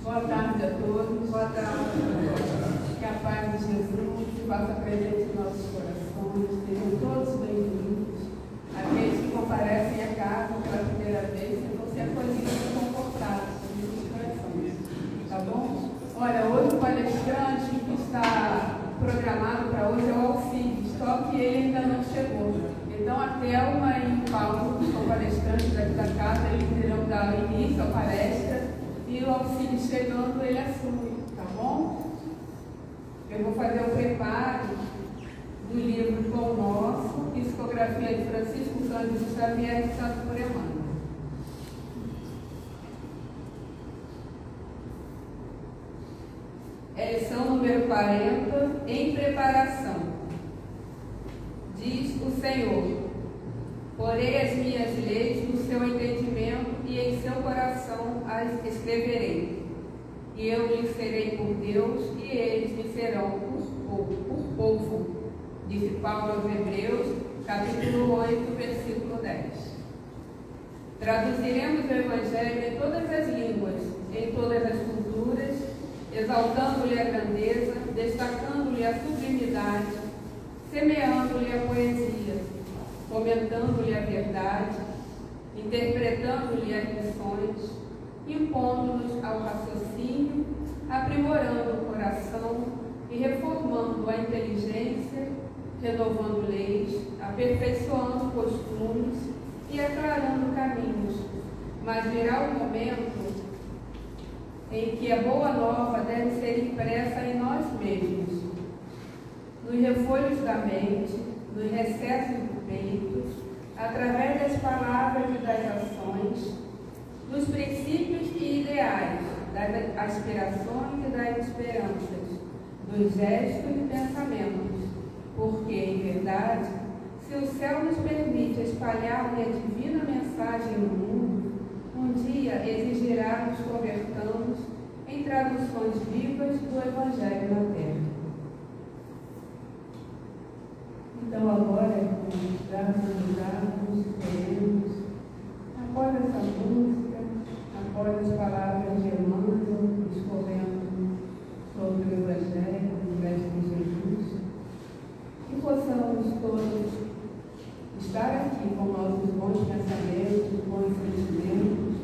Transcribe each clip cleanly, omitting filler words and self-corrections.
Boa tarde a todos. Boa tarde. Que a paz de Jesus se faça presente em nossos corações. Sejam todos bem-vindos. Aqueles que comparecem à casa pela primeira vez, que vão ser acolhidos e confortados nos corações. Tá bom? Olha, hoje o palestrante que está programado para hoje é o Alcides, só que ele ainda não chegou. Então a Thelma e o Paulo, que são palestrantes aqui da casa, eles irão dar início à palestra. E o Alcides chegando, ele assume, tá bom? Eu vou fazer o preparo do livro Pão Nosso, psicografia de Francisco Cândido Xavier de Santo Emmanuel. É lição número 40, em preparação. Diz o Senhor: porei as minhas leis no seu entendimento e em seu coração as escreverei. E eu lhes serei por Deus e eles me serão por povo. Disse Paulo aos Hebreus, capítulo 8, versículo 10. Traduziremos o Evangelho em todas as línguas, em todas as culturas, exaltando-lhe a grandeza, destacando-lhe a sublimidade, semeando-lhe a poesia, comentando-lhe a verdade, interpretando-lhe as lições, impondo-nos ao raciocínio, aprimorando o coração e reformando a inteligência, renovando leis, aperfeiçoando costumes e aclarando caminhos. Mas virá o momento em que a boa nova deve ser impressa em nós mesmos, nos refolhos da mente, nos recessos do peito, através das palavras e das ações, dos princípios e ideais, das aspirações e das esperanças, dos gestos e pensamentos, porque, em verdade, se o céu nos permite espalhar-lhe a divina mensagem no mundo, um dia exigirá nos convertamos em traduções vivas do Evangelho na terra. Então agora, com graças nos queremos, após essa música, após as palavras de Emmanuel, discorrendo sobre o Evangelho, do Mestre Jesus, que possamos todos estar aqui com nossos bons pensamentos, bons sentimentos,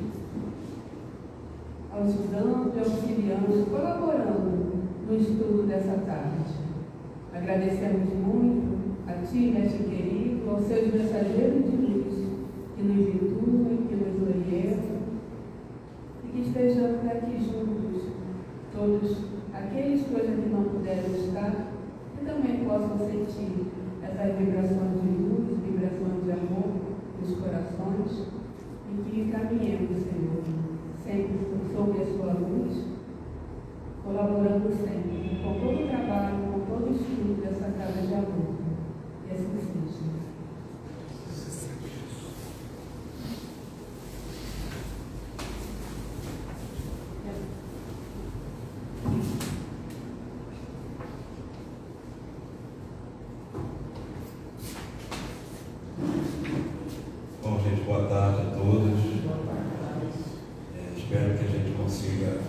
ajudando e auxiliando, colaborando no estudo dessa tarde. Agradecemos muito a Ti, Mestre querido, aos seus mensageiros de luz, que nos intuem, que nos orientam, e que estejamos aqui juntos, todos aqueles que hoje não puderam estar, que também possam sentir essas vibrações de luz, vibrações de amor nos corações, e que caminhemos, Senhor, sempre sob a Sua luz, colaborando sempre com todo o trabalho, com todo o estudo dessa casa de amor. E assim seja. Bom, gente, boa tarde a todos. Espero que a gente consiga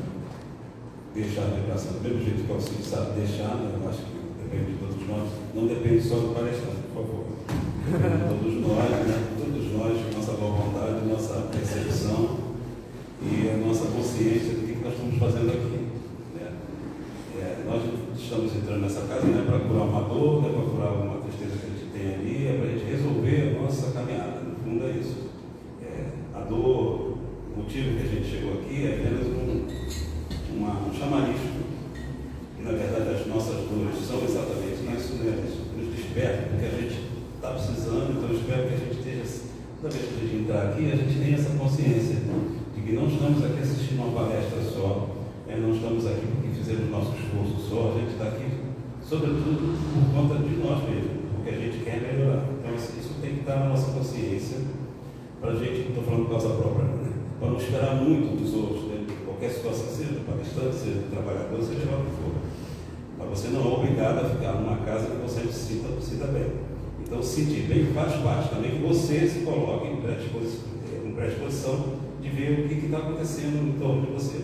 deixar a vibração do mesmo jeito que o Alcides sabe deixar, né? Eu acho que depende de todos nós. Não depende só do palestrante, por favor. Depende de todos nós, né? Todos nós, nossa boa vontade, nossa percepção e a nossa consciência do que nós estamos fazendo aqui, né? Nós estamos entrando nessa casa, né, para curar uma dor, né, para curar uma tristeza que a gente tem ali, é para a gente resolver a nossa caminhada. No fundo é isso. A dor, o motivo que a gente chegou aqui é apenas um chamarisco. E na verdade as nossas dores são exatamente isso, né? Eles nos despertam porque a gente está precisando. Então eu espero que a gente esteja, toda vez que a gente entrar aqui, a gente tenha essa consciência de que não estamos aqui assistindo uma palestra só, não estamos aqui porque fizemos nosso esforço só, a gente está aqui sobretudo por conta de nós mesmos, porque a gente quer melhorar. Então isso tem que estar na nossa consciência, para a gente, não estou falando por causa própria, né? Para não esperar muito dos outros, né? Qualquer situação, seja do palestrante, seja do trabalhador, seja lá o que for. Mas você não é obrigado a ficar numa casa que você se sinta bem. Então, se sentir bem faz parte também que você se coloque em predisposição de ver o que está acontecendo em torno de você.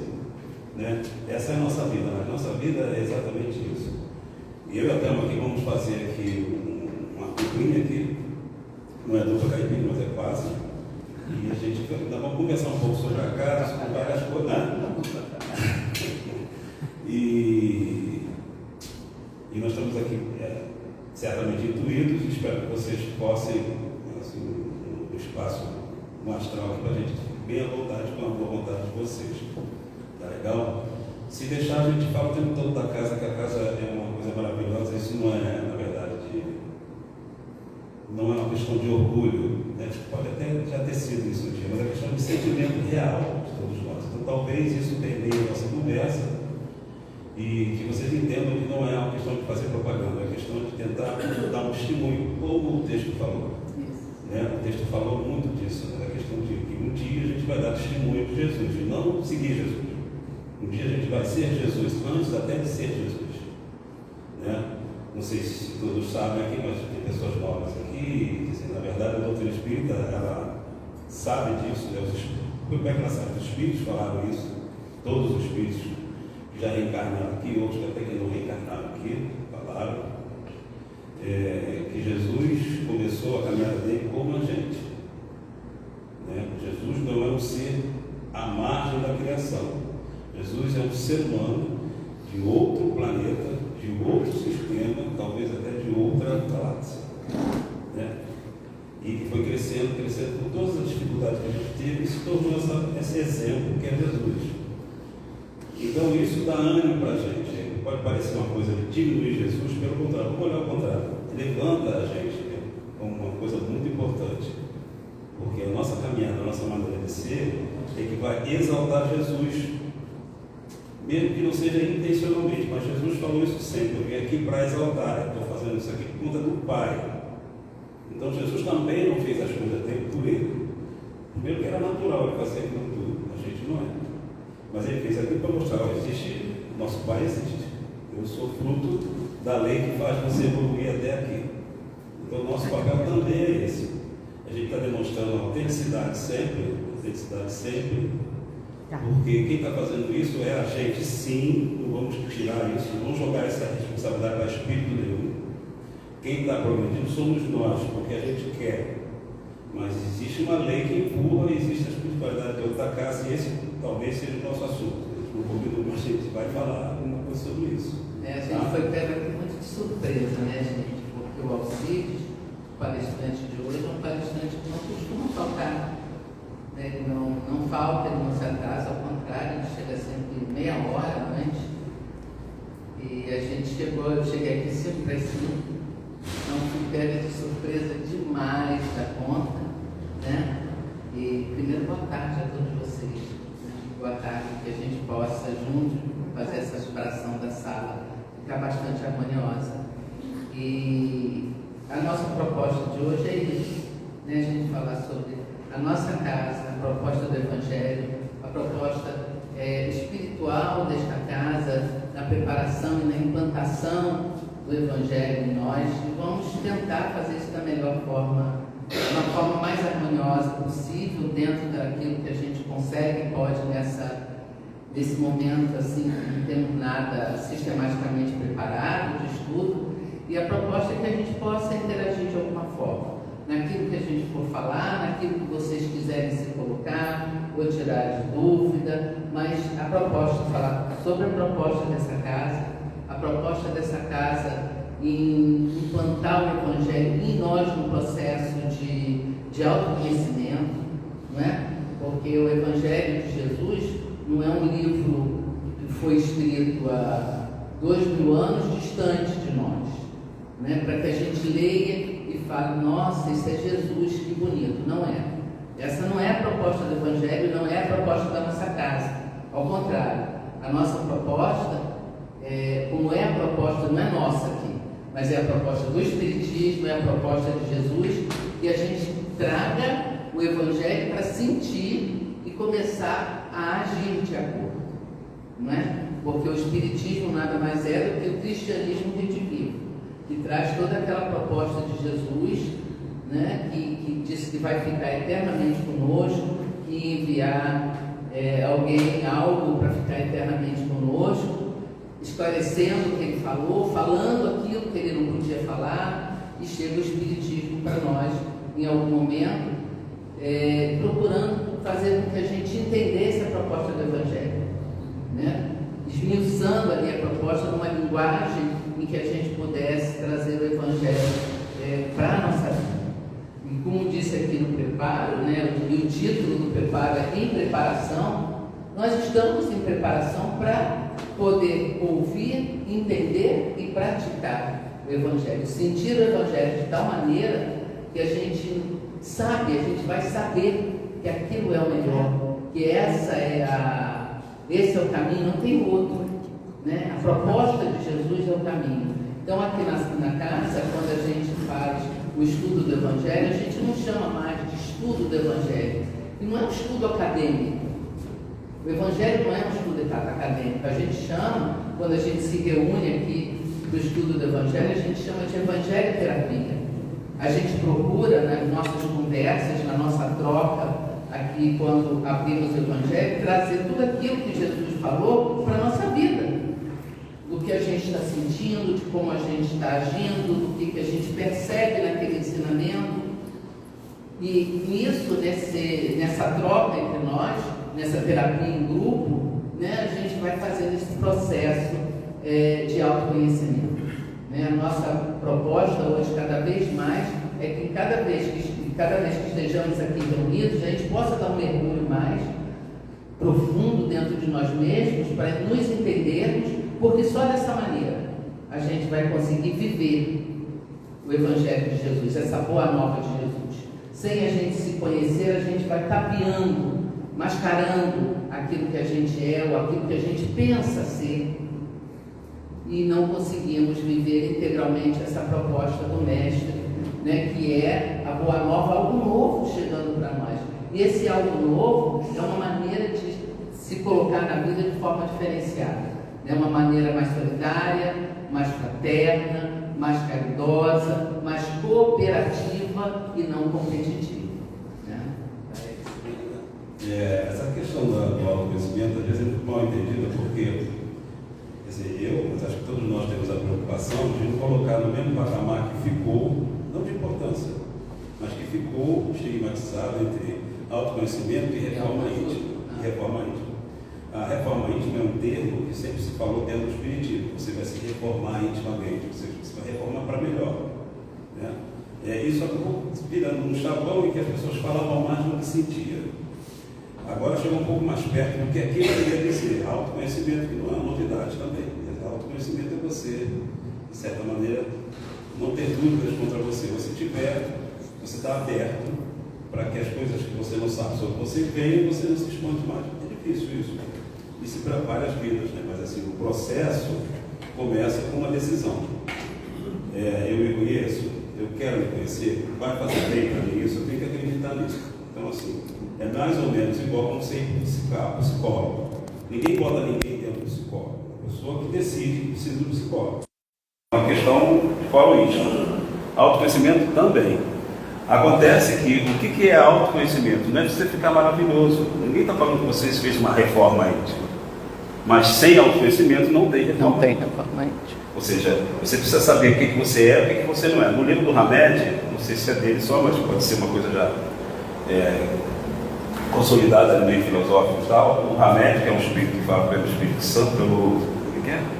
né? Essa é a nossa vida, né? A nossa vida é exatamente isso. E eu e a Thelma aqui vamos fazer aqui uma picuinha aqui, não é dupla caipira, mas é quase. E a gente vamos conversar um pouco sobre a casa, sobre várias coisas, né? E nós estamos aqui certamente intuídos, espero que vocês possam, assim, um espaço, um astral aqui para a gente, bem à vontade, com a boa vontade de vocês. Tá legal? Se deixar, a gente fala o tempo todo da casa, que a casa é uma coisa maravilhosa. Isso não é, na verdade, não é uma questão de orgulho, né? Pode até já ter sido isso um dia, mas é questão de sentimento real de todos nós. Então talvez isso permeie a nossa conversa e que vocês entendam que não é uma questão de fazer propaganda, é uma questão de tentar dar um testemunho, como o texto falou. Né? O texto falou muito disso, né? A questão de que um dia a gente vai dar testemunho de Jesus e não seguir Jesus. Um dia a gente vai ser Jesus, antes até de ser Jesus. Né? Não sei se todos sabem aqui, mas tem pessoas novas aqui, dizem, na verdade a doutrina espírita, ela sabe disso, né? Como é que ela sabe? Os espíritos falaram isso, todos os espíritos que já reencarnaram aqui, outros até que não reencarnaram aqui, falaram que Jesus começou a caminhada dele como a gente. Né? Jesus não é um ser à margem da criação. Jesus é um ser humano de outro planeta, de outro sistema, talvez até de outra galáxia. Né? E foi crescendo por todas as dificuldades que a gente teve e se tornou esse exemplo que é Jesus. Então isso dá ânimo para a gente. Pode parecer uma coisa de diminuir Jesus, pelo contrário, vamos olhar ao contrário. Levanta a gente, né, como uma coisa muito importante. Porque a nossa caminhada, a nossa maneira de ser é que vai exaltar Jesus. Mesmo que não seja intencionalmente, mas Jesus falou isso sempre. Eu vim aqui para exaltar, eu estou fazendo isso aqui por conta do Pai. Então Jesus também não fez as coisas dele por ele. Primeiro que era natural ele fazer aquilo tudo, a gente não é. Mas ele fez aquilo para mostrar, ó, existe, nosso Pai existe. Eu sou fruto da lei que faz você evoluir até aqui. Então nosso papel também é esse. A gente está demonstrando a autenticidade sempre, porque quem está fazendo isso é a gente, sim, não vamos tirar isso, não vamos jogar essa responsabilidade para espírito nenhum. Quem está progredindo somos nós, porque a gente quer. Mas existe uma lei que empurra, existe a espiritualidade de outra casa, e esse talvez seja o nosso assunto. A gente vai falar alguma coisa sobre isso. A gente foi pego aqui muito de surpresa, né, gente? Porque o Alcides, o palestrante de hoje, é um palestrante que não costuma faltar. Ele não falta, ele não se atrasa, ao contrário, ele chega sempre meia hora antes. E a gente eu cheguei aqui 5 para 5, então fui pega de surpresa demais da conta, né? E primeiro, boa tarde a todos vocês. Né? Boa tarde, que a gente possa juntos fazer essa separação da sala, ficar bastante harmoniosa. E a nossa proposta de hoje é isso, né? A gente falar sobre a nossa casa, a proposta do Evangelho, a proposta espiritual desta casa, na preparação e na implantação do Evangelho em nós, e vamos tentar fazer isso da melhor forma, uma forma mais harmoniosa possível, dentro daquilo que a gente consegue e pode nesse momento, assim, não temos nada sistematicamente preparado de estudo, e a proposta é que a gente possa interagir de alguma forma. Naquilo que a gente for falar, naquilo que vocês quiserem se colocar, ou tirar de dúvida, mas a proposta, falar sobre a proposta dessa casa em implantar o Evangelho em nós no processo de autoconhecimento, não é? Porque o Evangelho de Jesus não é um livro que foi escrito há 2000 anos distante de nós, né? Para que a gente leia e fale, nossa, isso é Jesus, que bonito. Não é. Essa não é a proposta do Evangelho, não é a proposta da nossa casa. Ao contrário, a nossa proposta, como é a proposta, não é nossa aqui, mas é a proposta do Espiritismo, é a proposta de Jesus, que a gente traga o Evangelho para sentir e começar a agir de acordo. Não é? Porque o Espiritismo nada mais é do que o cristianismo redivivo, que traz toda aquela proposta de Jesus, né, que disse que vai ficar eternamente conosco, que enviar algo para ficar eternamente conosco, esclarecendo o que ele falou, falando aquilo que ele não podia falar, e chega o Espiritismo para nós, em algum momento, procurando fazer com que a gente entendesse a proposta do Evangelho, né? Esmiuçando ali a proposta numa linguagem em que a gente pudesse trazer o Evangelho para a nossa vida. E como disse aqui no preparo, né, e o título do preparo é Em Preparação, nós estamos em preparação para poder ouvir, entender e praticar o Evangelho, sentir o Evangelho de tal maneira que a gente sabe, a gente vai saber que aquilo é o melhor, que esse é o caminho, não tem outro, né? A proposta de Jesus é o caminho. Então aqui na casa, quando a gente faz o estudo do Evangelho, a gente não chama mais de estudo do Evangelho, e não é um estudo acadêmico. O Evangelho não é um estudo acadêmico, a gente chama, quando a gente se reúne aqui para o estudo do Evangelho, a gente chama de Evangelho Terapia. A gente procura, nas nossas conversas, na nossa troca, aqui quando abrimos o Evangelho, trazer tudo aquilo que Jesus falou para a nossa vida. Do que a gente está sentindo, de como a gente está agindo, do que a gente percebe naquele ensinamento. E nisso, nessa troca entre nós, nessa terapia em grupo, né, a gente vai fazendo esse processo de autoconhecimento. Né? A nossa proposta hoje, cada vez mais, é que cada vez que estejamos aqui reunidos, a gente possa dar um mergulho mais profundo dentro de nós mesmos, para nos entendermos, porque só dessa maneira a gente vai conseguir viver o Evangelho de Jesus, essa boa nova de Jesus. Sem a gente se conhecer, a gente vai tapeando, mascarando aquilo que a gente é ou aquilo que a gente pensa ser, e não conseguimos viver integralmente essa proposta do Mestre, né, que é a boa nova, algo novo chegando para nós. E esse algo novo é uma maneira de se colocar na vida de forma diferenciada, né, uma maneira mais solidária, mais fraterna, mais caridosa, mais cooperativa e não competitiva. Né? Essa questão do autoconhecimento às vezes é muito mal entendida, porque mas acho que todos nós temos a preocupação de colocar no mesmo patamar que ficou, não de importância, mas que ficou estigmatizado entre autoconhecimento e reforma íntima. A reforma íntima é um termo que sempre se falou dentro do Espiritismo. Você vai se reformar intimamente, você vai reformar para melhor. Né? Isso acabou virando um chavão em que as pessoas falavam mais do que sentiam. Agora chegou um pouco mais perto do que aquilo que quer dizer. Autoconhecimento, que não é uma novidade também. Autoconhecimento é você, de certa maneira, não ter dúvidas contra você. Você está aberto para que as coisas que você não sabe sobre você venham e você não se esconde mais. É difícil isso. Isso para várias vidas, né? Mas assim, o processo começa com uma decisão. Eu me conheço, eu quero me conhecer, vai fazer bem para mim isso, eu tenho que acreditar nisso. Então assim, é mais ou menos igual como ser psicólogo. Ninguém bota ninguém dentro do psicólogo. A pessoa que decide que precisa do psicólogo. É uma questão de foro íntimo. Autoconhecimento também. Acontece que o que é autoconhecimento? Não é você ficar maravilhoso. Ninguém está falando que você fez uma reforma íntima. Mas sem autoconhecimento não tem reforma. Não tem reforma íntima. Ou seja, você precisa saber o que você é e o que você não é. No livro do Hamed, não sei se é dele só, mas pode ser uma coisa já consolidada no meio filosófico e tal. O Hamed, que é um espírito que fala pelo Espírito Santo,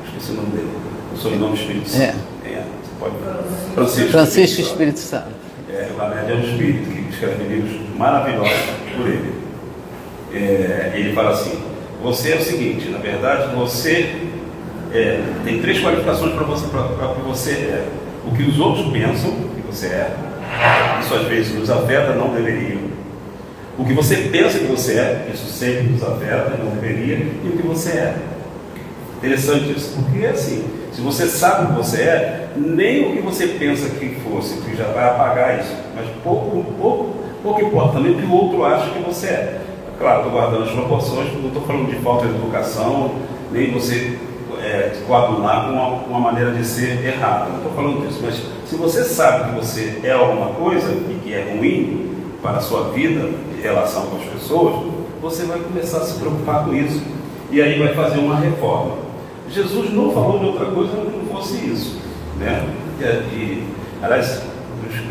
esqueci o nome dele. O sobrenome Espírito Santo. Francisco Espírito Santo. O Hamed é um espírito que escreve livros maravilhosos por ele. Ele fala assim: você é o seguinte, na verdade, você tem 3 qualificações para que você é. O que os outros pensam que você é, isso às vezes nos afeta, não deveriam. O que você pensa que você é, isso sempre nos afeta, não deveria. E o que você é. Interessante isso, porque assim, se você sabe o que você é, nem o que você pensa que fosse, que já vai apagar isso, mas pouco importa também o que o outro acha que você é. Claro, estou guardando as proporções, não estou falando de falta de educação, nem você coadunar com uma maneira de ser errada, não estou falando disso, mas se você sabe que você é alguma coisa e que é ruim para a sua vida em relação com as pessoas, você vai começar a se preocupar com isso. E aí vai fazer uma reforma. Jesus não falou de outra coisa que não fosse isso, né? Aliás,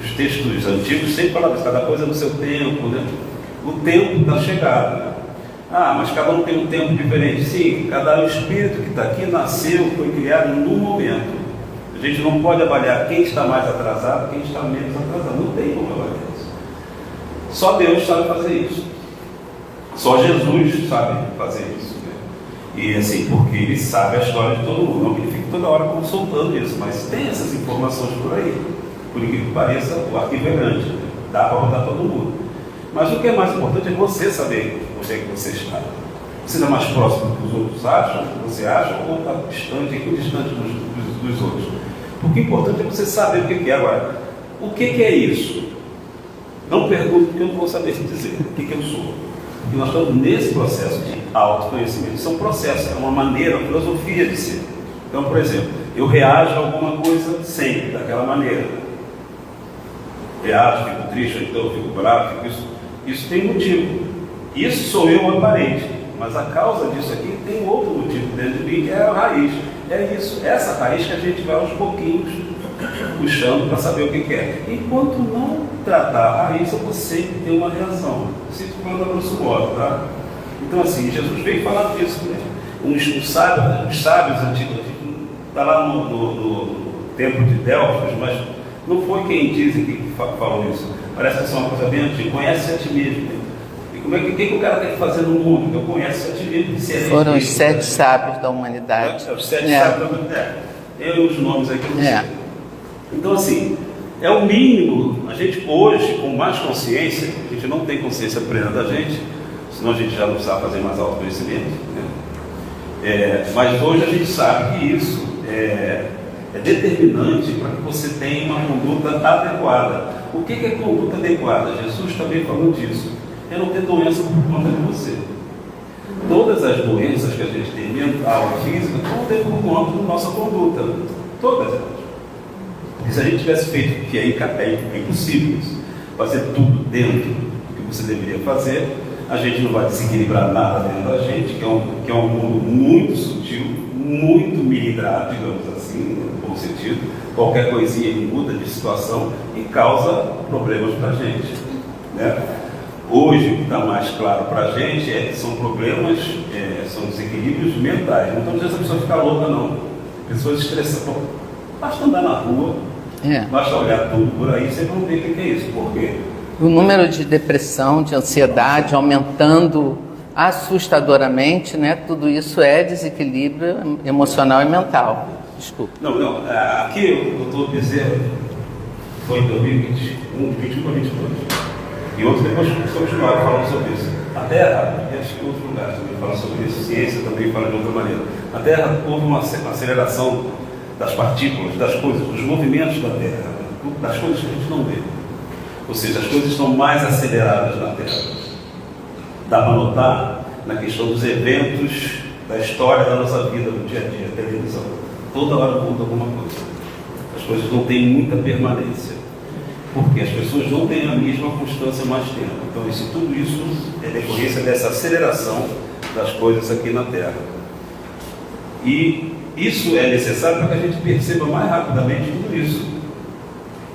os textos antigos sempre falavam isso, cada coisa no seu tempo, né? O tempo está chegado. Ah, mas cada um tem um tempo diferente. Sim, cada espírito que está aqui nasceu, foi criado num momento. A gente não pode avaliar quem está mais atrasado, quem está menos atrasado. Não tem como avaliar isso. Só Deus sabe fazer isso. Só Jesus sabe fazer isso. Né? E assim, porque Ele sabe a história de todo mundo. Não que Ele fique toda hora consultando isso, mas tem essas informações por aí. Por incrível que pareça, o arquivo é grande. Né? Dá para rodar todo mundo. Mas o que é mais importante é você saber onde é que você está. Você está mais próximo do que os outros acham, que você acha, ou está distante, equidistante dos outros. O que é importante é você saber o que é. Agora, o que é isso? Não pergunte, porque eu não vou saber te dizer o que eu sou. Porque nós estamos nesse processo de autoconhecimento. Isso é um processo, é uma maneira, uma filosofia de ser. Então, por exemplo, eu reajo a alguma coisa sempre, daquela maneira. Reajo, fico triste, então eu fico bravo, fico isso. Isso tem motivo. Isso sou eu aparente. Mas a causa disso aqui tem outro motivo dentro de mim, que é a raiz. É isso, essa raiz que a gente vai aos pouquinhos puxando para saber o que é. Enquanto não tratar a raiz, eu vou sempre ter uma reação. Sinto falando a grosso modo, tá? Então, assim, Jesus veio falar disso, né? Os sábios antigos, está lá no templo de Delfos, mas não foi quem dizem que falou isso. Parece que é uma coisa bem antiga. Conhece a ti mesmo. Né? E como é que o cara tem que fazer no mundo? Eu conheço a ti mesmo. Foram os 7 sábios da humanidade. Os 7 sábios da humanidade. Tem os nomes aqui, não sei. Então, assim, é o mínimo. A gente hoje, com mais consciência, a gente não tem consciência plena da gente, senão a gente já não sabe fazer mais autoconhecimento. Né? Mas hoje a gente sabe que isso é determinante para que você tenha uma conduta adequada. O que é conduta adequada? Jesus também falou disso. É não ter doença por conta de você. Todas as doenças que a gente tem, mental e física, tudo é por conta da nossa conduta. Todas elas. E se a gente tivesse feito, que é impossível isso, fazer tudo dentro do que você deveria fazer, a gente não vai desequilibrar nada dentro da gente, que é um mundo muito sutil, muito miligrado, digamos assim, no bom sentido. Qualquer coisinha que muda de situação e causa problemas para a gente. Né? Hoje, o que está mais claro para a gente é que são problemas, são desequilíbrios mentais. Não estamos dizendo que a pessoa fica louca, não. Pessoas estressadas. Basta andar na rua, basta olhar tudo por aí, você vai ver o que é isso. Por quê? O número de depressão, de ansiedade aumentando assustadoramente, né? Tudo isso é desequilíbrio emocional e mental. Desculpa. Não. Aqui eu estou dizendo, foi em 2021, 21 para 22. E outros depois continuaram falando sobre isso. A Terra, e acho que em outros lugares também falam sobre isso, ciência também fala de outra maneira. A Terra houve uma aceleração das partículas, das coisas, dos movimentos da Terra, das coisas que a gente não vê. Ou seja, as coisas estão mais aceleradas na Terra. Dá para notar na questão dos eventos da história da nossa vida, no dia a dia, televisão. Toda hora muda alguma coisa. As coisas não têm muita permanência. Porque as pessoas não têm a mesma constância mais tempo. Então, tudo isso é decorrência dessa aceleração das coisas aqui na Terra. E isso é necessário para que a gente perceba mais rapidamente tudo isso.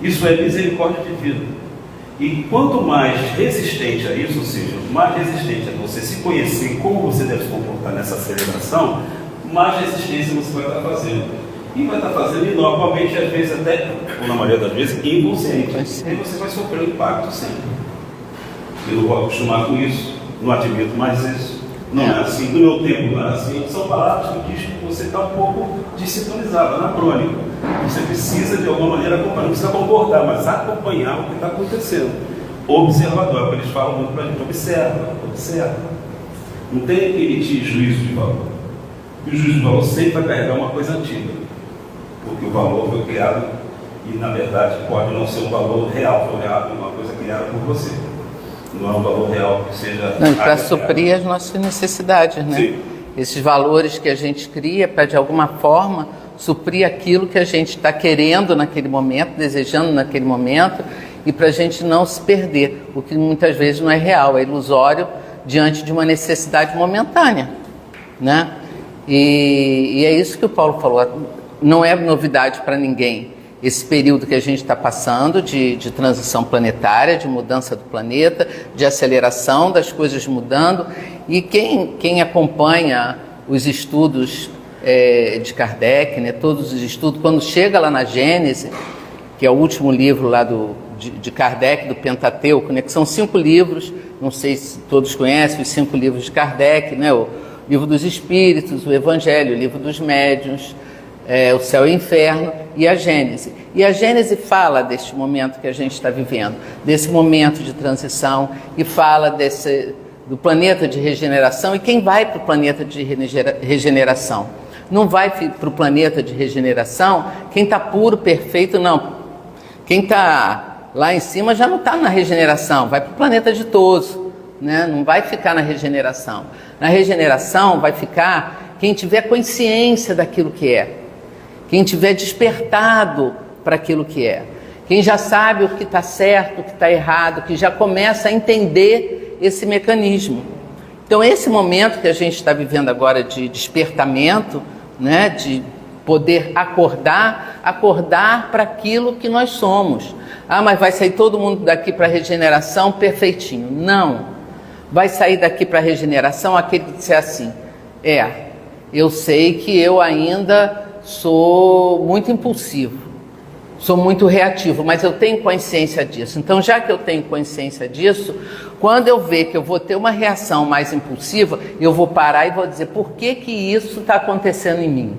Isso é misericórdia divina. E quanto mais resistente a isso, ou seja, mais resistente a você se conhecer como você deve se comportar nessa aceleração, mais resistência você vai estar fazendo. E vai estar fazendo, e normalmente, às vezes até, ou na maioria das vezes, inconsciente. E você vai sofrer um impacto sempre. Eu não vou acostumar com isso, não admito mais isso. Não é assim, no meu tempo não é assim. São palavras que dizem que você está um pouco desintonizado, anacrônico. Você precisa de alguma maneira acompanhar, não precisa concordar, mas acompanhar o que está acontecendo. Observador, é o que eles falam muito para a gente, observa. Não tem que emitir juízo de valor. E o juízo de valor sempre vai carregar uma coisa antiga. Porque o valor foi criado e, na verdade, pode não ser um valor real, foi uma coisa criada por você. Não é um valor real que seja... Para suprir as nossas necessidades, né? Sim. Esses valores que a gente cria para, de alguma forma, suprir aquilo que a gente está querendo naquele momento, desejando naquele momento, e para a gente não se perder, o que muitas vezes não é real, é ilusório, diante de uma necessidade momentânea, né? E é isso que o Paulo falou, não é novidade para ninguém esse período que a gente está passando de transição planetária, de mudança do planeta, de aceleração das coisas mudando. E quem acompanha os estudos de Kardec, né, todos os estudos, quando chega lá na Gênese, que é o último livro lá de Kardec, do Pentateuco, né, que são 5 livros, não sei se todos conhecem os 5 livros de Kardec, né, o Livro dos Espíritos, o Evangelho, o Livro dos Médiuns, o Céu e o Inferno e a Gênese. E a Gênese fala deste momento que a gente está vivendo, desse momento de transição, e fala do planeta de regeneração. E quem vai para o planeta de regeneração? Não vai para o planeta de regeneração quem está puro, perfeito, não. Quem está lá em cima já não está na regeneração, vai para o planeta ditoso, né? Não vai ficar na regeneração. Na regeneração vai ficar quem tiver consciência daquilo que é, quem tiver despertado para aquilo que é, quem já sabe o que está certo, o que está errado, que já começa a entender esse mecanismo. Então esse momento que a gente está vivendo agora de despertamento, né, de poder acordar para aquilo que nós somos. Ah, mas vai sair todo mundo daqui para a regeneração perfeitinho. Não. Vai sair daqui para a regeneração aquele que disser assim, eu sei que eu ainda sou muito impulsivo, sou muito reativo, mas eu tenho consciência disso. Então, já que eu tenho consciência disso, quando eu ver que eu vou ter uma reação mais impulsiva, eu vou parar e vou dizer, por que que isso está acontecendo em mim?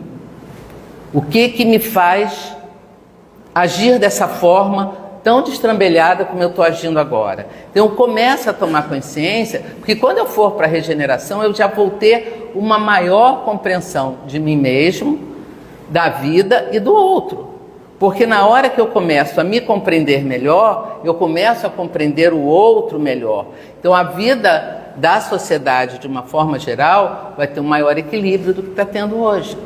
O que me faz agir dessa forma tão destrambelhada como eu estou agindo agora? Então, começa a tomar consciência, porque quando eu for para a regeneração, eu já vou ter uma maior compreensão de mim mesmo, da vida e do outro. Porque na hora que eu começo a me compreender melhor, eu começo a compreender o outro melhor. Então, a vida da sociedade, de uma forma geral, vai ter um maior equilíbrio do que está tendo hoje.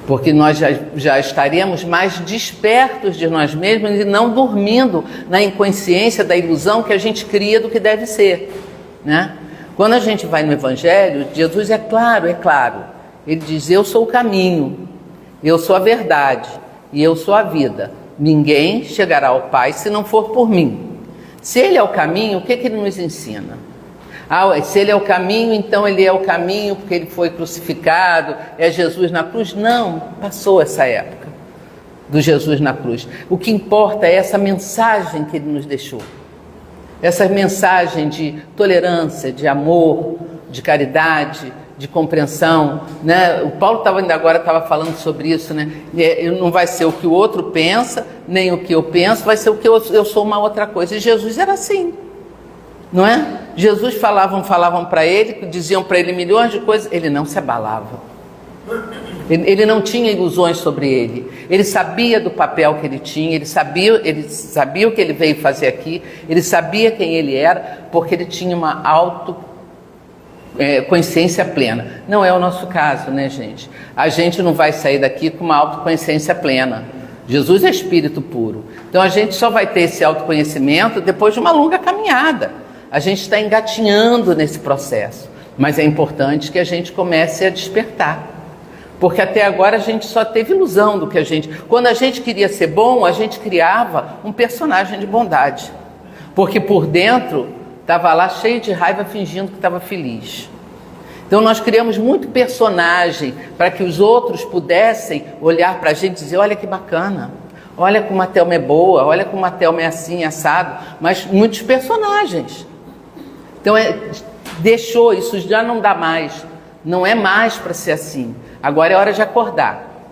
Porque nós já estaríamos mais despertos de nós mesmos e não dormindo na inconsciência da ilusão que a gente cria do que deve ser, né? Quando a gente vai no Evangelho, Jesus é claro. Ele diz, eu sou o caminho, eu sou a verdade e eu sou a vida. Ninguém chegará ao Pai se não for por mim. Se Ele é o caminho, o que Ele nos ensina? Se Ele é o caminho, então Ele é o caminho porque Ele foi crucificado, é Jesus na cruz. Não, passou essa época do Jesus na cruz. O que importa é essa mensagem que Ele nos deixou. Essa mensagem de tolerância, de amor, de caridade, de compreensão, né? O Paulo estava falando sobre isso, né? Não vai ser o que o outro pensa, nem o que eu penso, vai ser o que eu sou uma outra coisa. E Jesus era assim. Não é? Jesus falavam para ele, diziam para ele milhões de coisas, ele não se abalava. Ele não tinha ilusões sobre ele. Ele sabia do papel que ele tinha, ele sabia o que ele veio fazer aqui, ele sabia quem ele era, porque ele tinha uma consciência plena. Não é o nosso caso, né, gente? A gente não vai sair daqui com uma autoconsciência plena. Jesus é espírito puro. Então a gente só vai ter esse autoconhecimento depois de uma longa caminhada. A gente está engatinhando nesse processo, mas é importante que a gente comece a despertar, porque até agora a gente só teve ilusão do que a gente... Quando a gente queria ser bom, a gente criava um personagem de bondade, porque por dentro estava lá cheio de raiva, fingindo que estava feliz. Então nós criamos muito personagem para que os outros pudessem olhar para a gente e dizer, olha que bacana, olha como a Thelma é boa, olha como a Thelma é assim, assado, mas muitos personagens. Então deixou, isso já não dá mais, não é mais para ser assim. Agora é hora de acordar,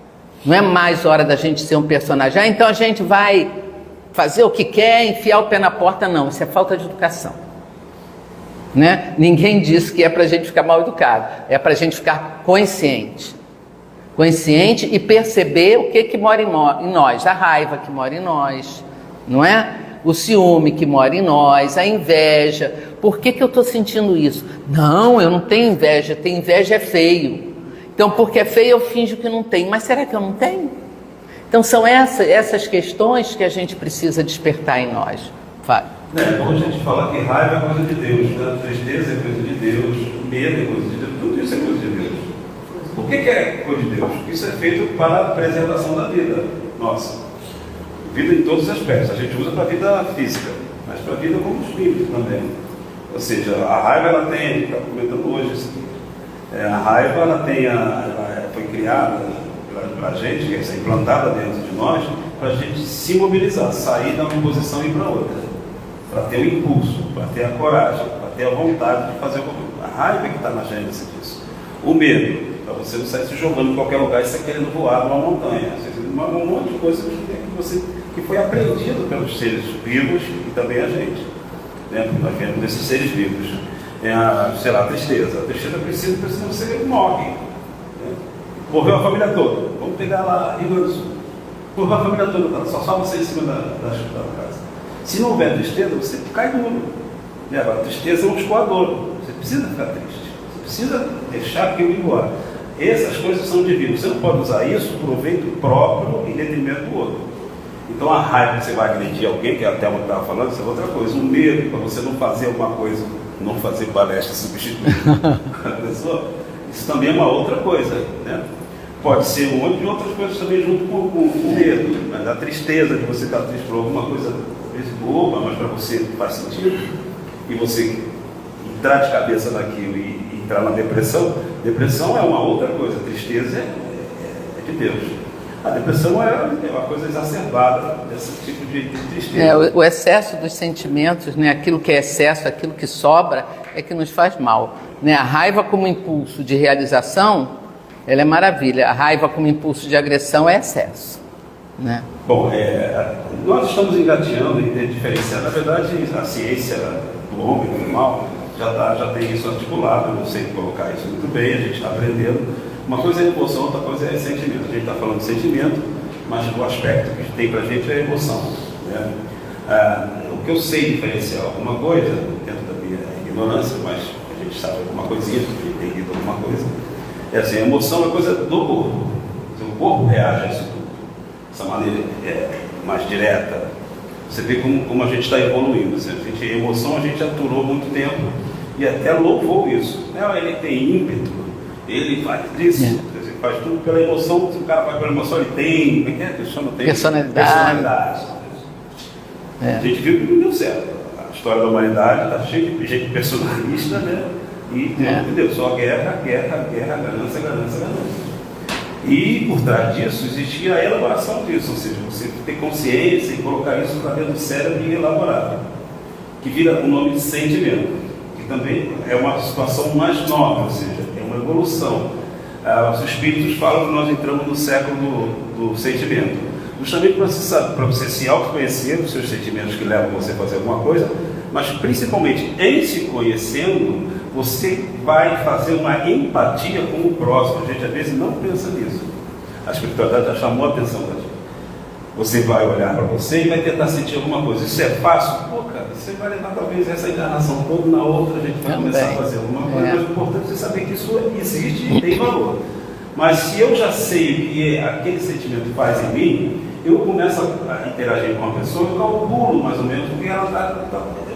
não é mais hora da gente ser um personagem. Então a gente vai fazer o que quer, enfiar o pé na porta, não, isso é falta de educação, né? Ninguém disse que é para a gente ficar mal educado, é para a gente ficar consciente e perceber o que mora em nós, a raiva que mora em nós, não é? O ciúme que mora em nós, a inveja. Por que eu estou sentindo isso? Não, eu não tenho inveja, ter inveja é feio. Então, porque é feio, eu finjo que não tenho. Mas será que eu não tenho? Então, são essas questões que a gente precisa despertar em nós. Vai. Como a gente fala que raiva é coisa de Deus, né? Tristeza é coisa de Deus, medo é coisa de Deus, tudo isso é coisa de Deus. Por que é coisa de Deus? Porque isso é feito para a preservação da vida nossa. Vida em todos os aspectos. A gente usa para a vida física, mas para a vida como espírito também. Ou seja, a raiva ela tem, está comentando hoje isso aqui. A raiva ela foi criada para a gente, quer dizer, implantada dentro de nós, para a gente se mobilizar, sair de uma posição e ir para outra. Para ter o impulso, para ter a coragem, para ter a vontade de fazer o que. A raiva que está na gênese disso. O medo, para você não sair se jogando em qualquer lugar e você querendo voar numa montanha. Um monte de coisa que foi aprendido pelos seres vivos e também a gente. Né? Nós vemos desses seres vivos. Sei lá, a tristeza. A tristeza precisa você morre. Né? Morreu a família toda. Vamos pegar lá Rio Grande do Sul. Morreu a família toda, só você em cima da casa. Se não houver tristeza, você cai duro. Agora, a tristeza é um escoador. Você precisa ficar triste. Você precisa deixar aquilo ir embora. Essas coisas são divinas. Você não pode usar isso por proveito próprio em detrimento do outro. Então, a raiva que você vai agredir alguém, que até o que estava falando, isso é outra coisa. O medo para você não fazer alguma coisa, não fazer palestra substituir a pessoa, isso também é uma outra coisa. Né? Pode ser um monte de outras coisas também junto com o medo. Mas a tristeza de você estar triste por alguma coisa boba, mas para você faz sentido, e você entrar de cabeça naquilo e entrar na depressão. Depressão é uma outra coisa, tristeza é de Deus. A depressão é uma coisa exacerbada desse tipo de tristeza. O excesso dos sentimentos, né? Aquilo que é excesso, aquilo que sobra, é que nos faz mal. Né? A raiva como impulso de realização, ela é maravilha. A raiva como impulso de agressão é excesso. Né? Bom, nós estamos engateando em diferenciar. Na verdade, a ciência do homem, do animal, já tem isso articulado. Eu não sei colocar isso muito bem, a gente está aprendendo. Uma coisa é emoção, outra coisa é sentimento. A gente está falando de sentimento, mas o aspecto que tem para a gente é emoção. Né? O que eu sei diferenciar alguma coisa, dentro da minha ignorância, mas a gente sabe alguma coisinha, a gente tem lido alguma coisa, é assim, a emoção é coisa do corpo. O corpo reage a isso tudo. Essa maneira mais direta. Você vê como a gente está evoluindo. A emoção a gente aturou muito tempo e até louvou isso. Ele tem ímpeto, ele faz isso, ele faz tudo pela emoção. Se o cara faz pela emoção, ele tem, como é que chama? Tem personalidade. A gente viu que não deu certo. A história da humanidade está cheia de gente personalista, né? E entendeu? Só guerra, ganância. E por trás disso existia a elaboração disso, ou seja, você ter consciência e colocar isso para dentro do cérebro e elaborar, que vira o nome de sentimento, que também é uma situação mais nova, ou seja, é uma evolução. Os espíritos falam que nós entramos no século do sentimento, justamente para você se autoconhecer os seus sentimentos que levam você a fazer alguma coisa, mas principalmente em se conhecendo, você vai fazer uma empatia com o próximo. A gente às vezes não pensa nisso. A espiritualidade já chamou a atenção da gente. Você vai olhar para você e vai tentar sentir alguma coisa. Isso é fácil? Pô, cara, você vai levar talvez essa encarnação toda, na outra a gente vai começar a fazer alguma coisa. Mas o importante é você saber que isso existe e tem valor. Mas se eu já sei o que aquele sentimento faz em mim, eu começo a interagir com uma pessoa, eu calculo mais ou menos porque ela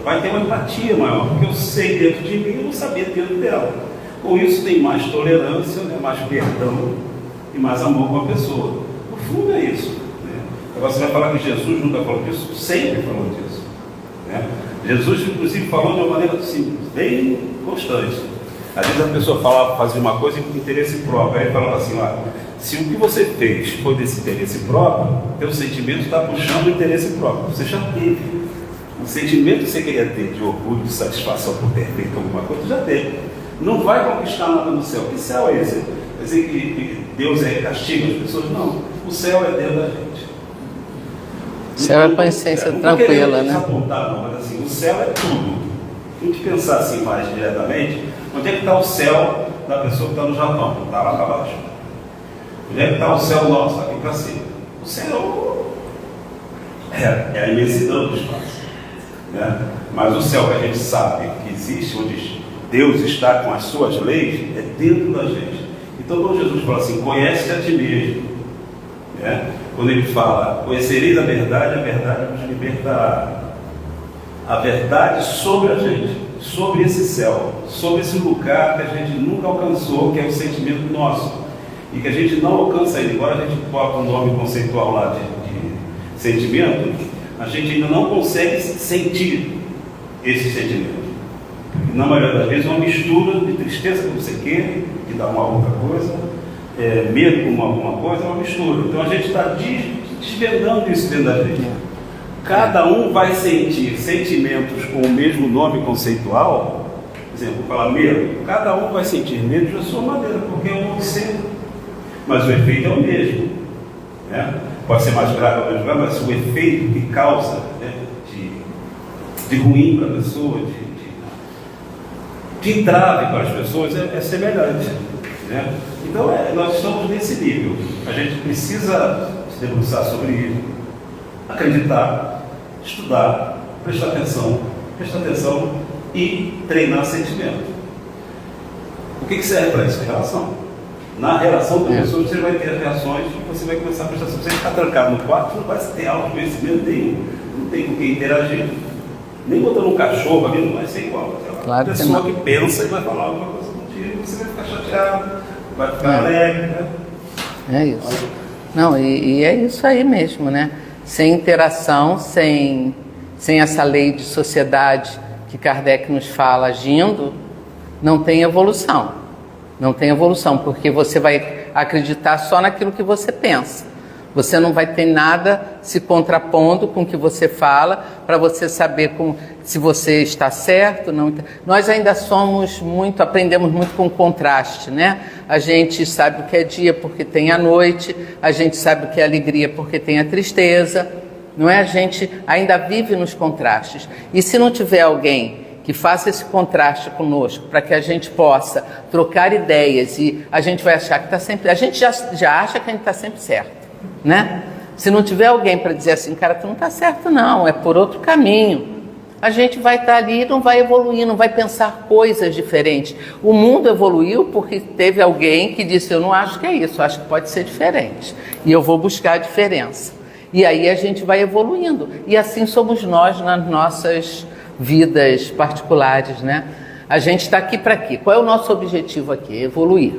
vai ter uma empatia maior, porque eu sei dentro de mim e eu não sabia dentro dela. Com isso tem mais tolerância, né, mais perdão e mais amor com a pessoa. No fundo é isso. Né? Agora você vai falar que Jesus nunca falou disso? Sempre falou disso. Né? Jesus inclusive falou de uma maneira simples, bem constante. Às vezes a pessoa fazia uma coisa em interesse próprio, aí ele falava assim, se o que você fez foi desse interesse próprio, teu sentimento está puxando o interesse próprio. Você já teve. O sentimento que você queria ter de orgulho, de satisfação por ter feito alguma coisa, já teve. Não vai conquistar nada no céu. Que céu é esse? Quer dizer que Deus castiga as pessoas? Não. O céu é dentro da gente. O céu é consciência tranquila, né? Apontar, não, mas assim, o céu é tudo. Se a gente pensar assim mais diretamente, onde é que está o céu da pessoa que está no Japão? Está lá para baixo. Onde é que está o céu nosso? Aqui para cima. O céu é a imensidão do espaço. Né? Mas o céu que a gente sabe que existe, onde Deus está com as suas leis, é dentro da gente. Então quando Jesus fala assim, conhece a ti mesmo, né? Quando ele fala, conhecereis a verdade vos libertará. a verdade sobre a gente, sobre esse céu, sobre esse lugar que a gente nunca alcançou, que é o sentimento nosso, e que a gente não alcança ainda, embora a gente bota um nome conceitual lá de sentimento, a gente ainda não consegue sentir esse sentimento. Na maioria das vezes é uma mistura de tristeza com você quer, que dá uma outra coisa, medo com alguma coisa, é uma mistura. Então a gente está desvendando isso dentro da gente. Cada um vai sentir sentimentos com o mesmo nome conceitual. Por exemplo, falar medo, cada um vai sentir medo de sua maneira, porque é um ser, mas o efeito é o mesmo, né? Pode ser mais grave ou menos grave, mas o efeito que causa, né, de ruim para a pessoa, de entrave para as pessoas é semelhante, né? Então nós estamos nesse nível. A gente precisa se debruçar sobre isso, acreditar, estudar, prestar atenção e treinar sentimento. O que serve para isso? Relação. Na relação com a pessoa você vai ter reações e você vai começar a prestar atenção. Se você ficar trancado no quarto, você não vai ter autoconhecimento nenhum, não tem com quem interagir. Nem botando um cachorro ali não vai ser igual. Claro, a pessoa que pensa e vai falar alguma coisa contigo, você vai ficar chateado, vai ficar alegre, né? É isso. Não, e é isso aí mesmo, né? Sem interação, sem essa lei de sociedade que Kardec nos fala agindo, não tem evolução. Não tem evolução, porque você vai acreditar só naquilo que você pensa. Você não vai ter nada se contrapondo com o que você fala, para você saber se você está certo. Não. Nós ainda aprendemos muito com contraste, né? A gente sabe o que é dia porque tem a noite, a gente sabe o que é alegria porque tem a tristeza, não é? A gente ainda vive nos contrastes. E se não tiver alguém que faça esse contraste conosco, para que a gente possa trocar ideias, e a gente vai achar que está sempre... A gente já acha que a gente está sempre certo, né? Se não tiver alguém para dizer assim, cara, tu não está certo não, é por outro caminho, a gente vai estar ali e não vai evoluir, não vai pensar coisas diferentes. O mundo evoluiu porque teve alguém que disse, eu não acho que é isso, eu acho que pode ser diferente, e eu vou buscar a diferença. E aí a gente vai evoluindo, e assim somos nós nas nossas vidas particulares, né? A gente está aqui para quê? Qual é o nosso objetivo aqui? É evoluir,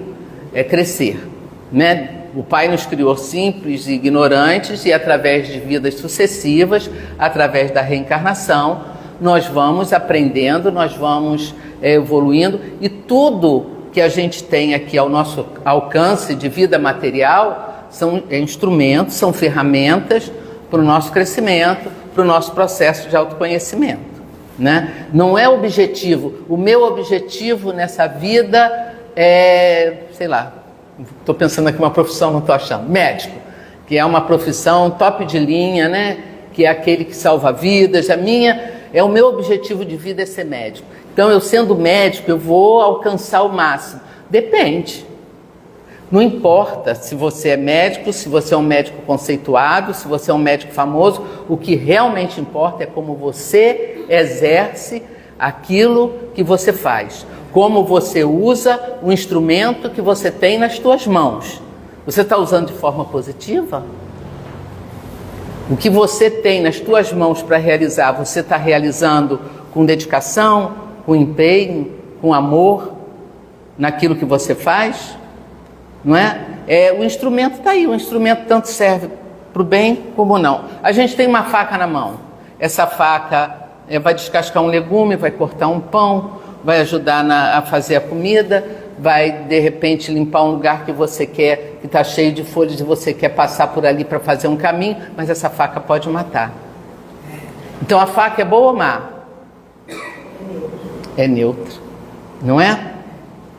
é crescer, né? O Pai nos criou simples e ignorantes, e através de vidas sucessivas, através da reencarnação, nós vamos aprendendo, nós vamos evoluindo, e tudo que a gente tem aqui ao nosso alcance de vida material são instrumentos, são ferramentas para o nosso crescimento, para o nosso processo de autoconhecimento, né? Não é objetivo. O meu objetivo nessa vida é, sei lá, estou pensando aqui uma profissão, não estou achando, médico, que é uma profissão top de linha, né? Que é aquele que salva vidas. O meu objetivo de vida é ser médico. Então, eu sendo médico, eu vou alcançar o máximo. Depende. Não importa se você é médico, se você é um médico conceituado, se você é um médico famoso, o que realmente importa é como você exerce aquilo que você faz, como você usa o instrumento que você tem nas suas mãos. Você está usando de forma positiva? O que você tem nas suas mãos para realizar, você está realizando com dedicação, com empenho, com amor naquilo que você faz? Não é? O instrumento está aí, o instrumento tanto serve para o bem como não. A gente tem uma faca na mão. Essa faca vai descascar um legume, vai cortar um pão, vai ajudar a fazer a comida, vai de repente limpar um lugar que você quer, que está cheio de folhas e você quer passar por ali para fazer um caminho, mas essa faca pode matar. Então a faca é boa ou má? É neutra, não é?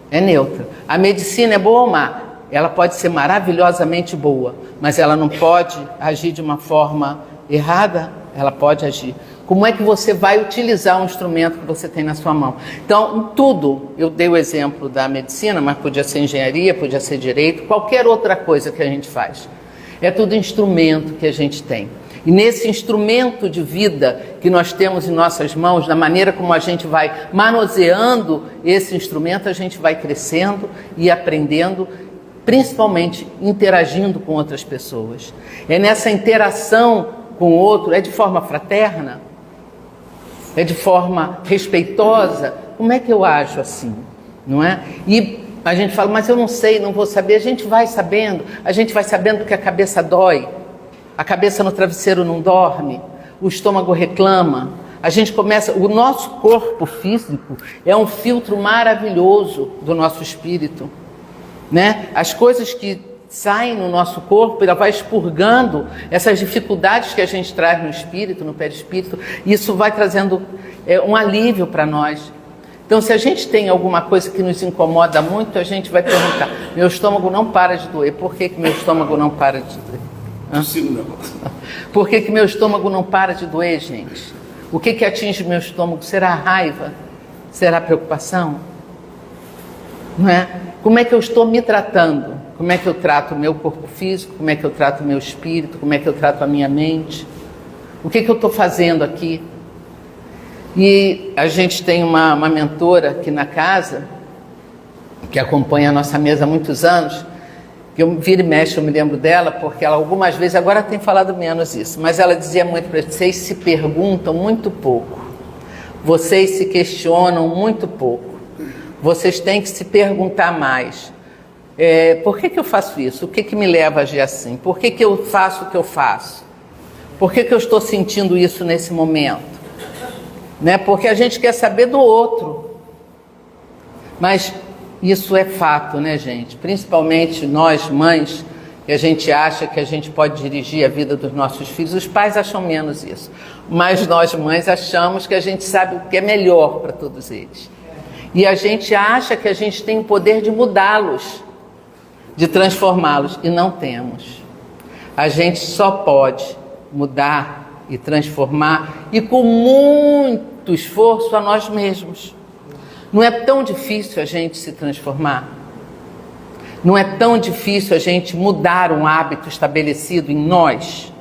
É neutra. A medicina é boa ou má? Ela pode ser maravilhosamente boa, mas ela não pode agir de uma forma errada, ela pode agir. Como é que você vai utilizar um instrumento que você tem na sua mão? Então, em tudo, eu dei o exemplo da medicina, mas podia ser engenharia, podia ser direito, qualquer outra coisa que a gente faz. É tudo instrumento que a gente tem. E nesse instrumento de vida que nós temos em nossas mãos, na maneira como a gente vai manuseando esse instrumento, a gente vai crescendo e aprendendo, principalmente interagindo com outras pessoas. É nessa interação com o outro, é de forma fraterna, é de forma respeitosa, como é que eu ajo assim? Não é? E a gente fala, mas eu não sei, não vou saber. A gente vai sabendo que a cabeça dói, a cabeça no travesseiro não dorme, o estômago reclama. A gente começa, o nosso corpo físico é um filtro maravilhoso do nosso espírito, né? As coisas que saem no nosso corpo, ela vai expurgando essas dificuldades que a gente traz no espírito, no perispírito, e isso vai trazendo um alívio para nós. Então, se a gente tem alguma coisa que nos incomoda muito, a gente vai perguntar, meu estômago não para de doer, por que meu estômago não para de doer? Por que meu estômago não para de doer, gente? O que atinge meu estômago? Será a raiva? Será a preocupação? Não é? Como é que eu estou me tratando? Como é que eu trato o meu corpo físico? Como é que eu trato o meu espírito? Como é que eu trato a minha mente? O que eu estou fazendo aqui? E a gente tem uma mentora aqui na casa, que acompanha a nossa mesa há muitos anos, que eu vira e mexe, eu me lembro dela, porque ela algumas vezes, agora tem falado menos isso, mas ela dizia muito para vocês se perguntam muito pouco, vocês se questionam muito pouco, vocês têm que se perguntar mais. Por que eu faço isso? O que me leva a agir assim? Por que eu faço o que eu faço? Por que eu estou sentindo isso nesse momento? Né? Porque a gente quer saber do outro. Mas isso é fato, né, gente? Principalmente nós, mães, que a gente acha que a gente pode dirigir a vida dos nossos filhos. Os pais acham menos isso. Mas nós, mães, achamos que a gente sabe o que é melhor para todos eles. E a gente acha que a gente tem o poder de mudá-los, de transformá-los. E não temos. A gente só pode mudar e transformar, e com muito esforço a nós mesmos. Não é tão difícil a gente se transformar? Não é tão difícil a gente mudar um hábito estabelecido em nós?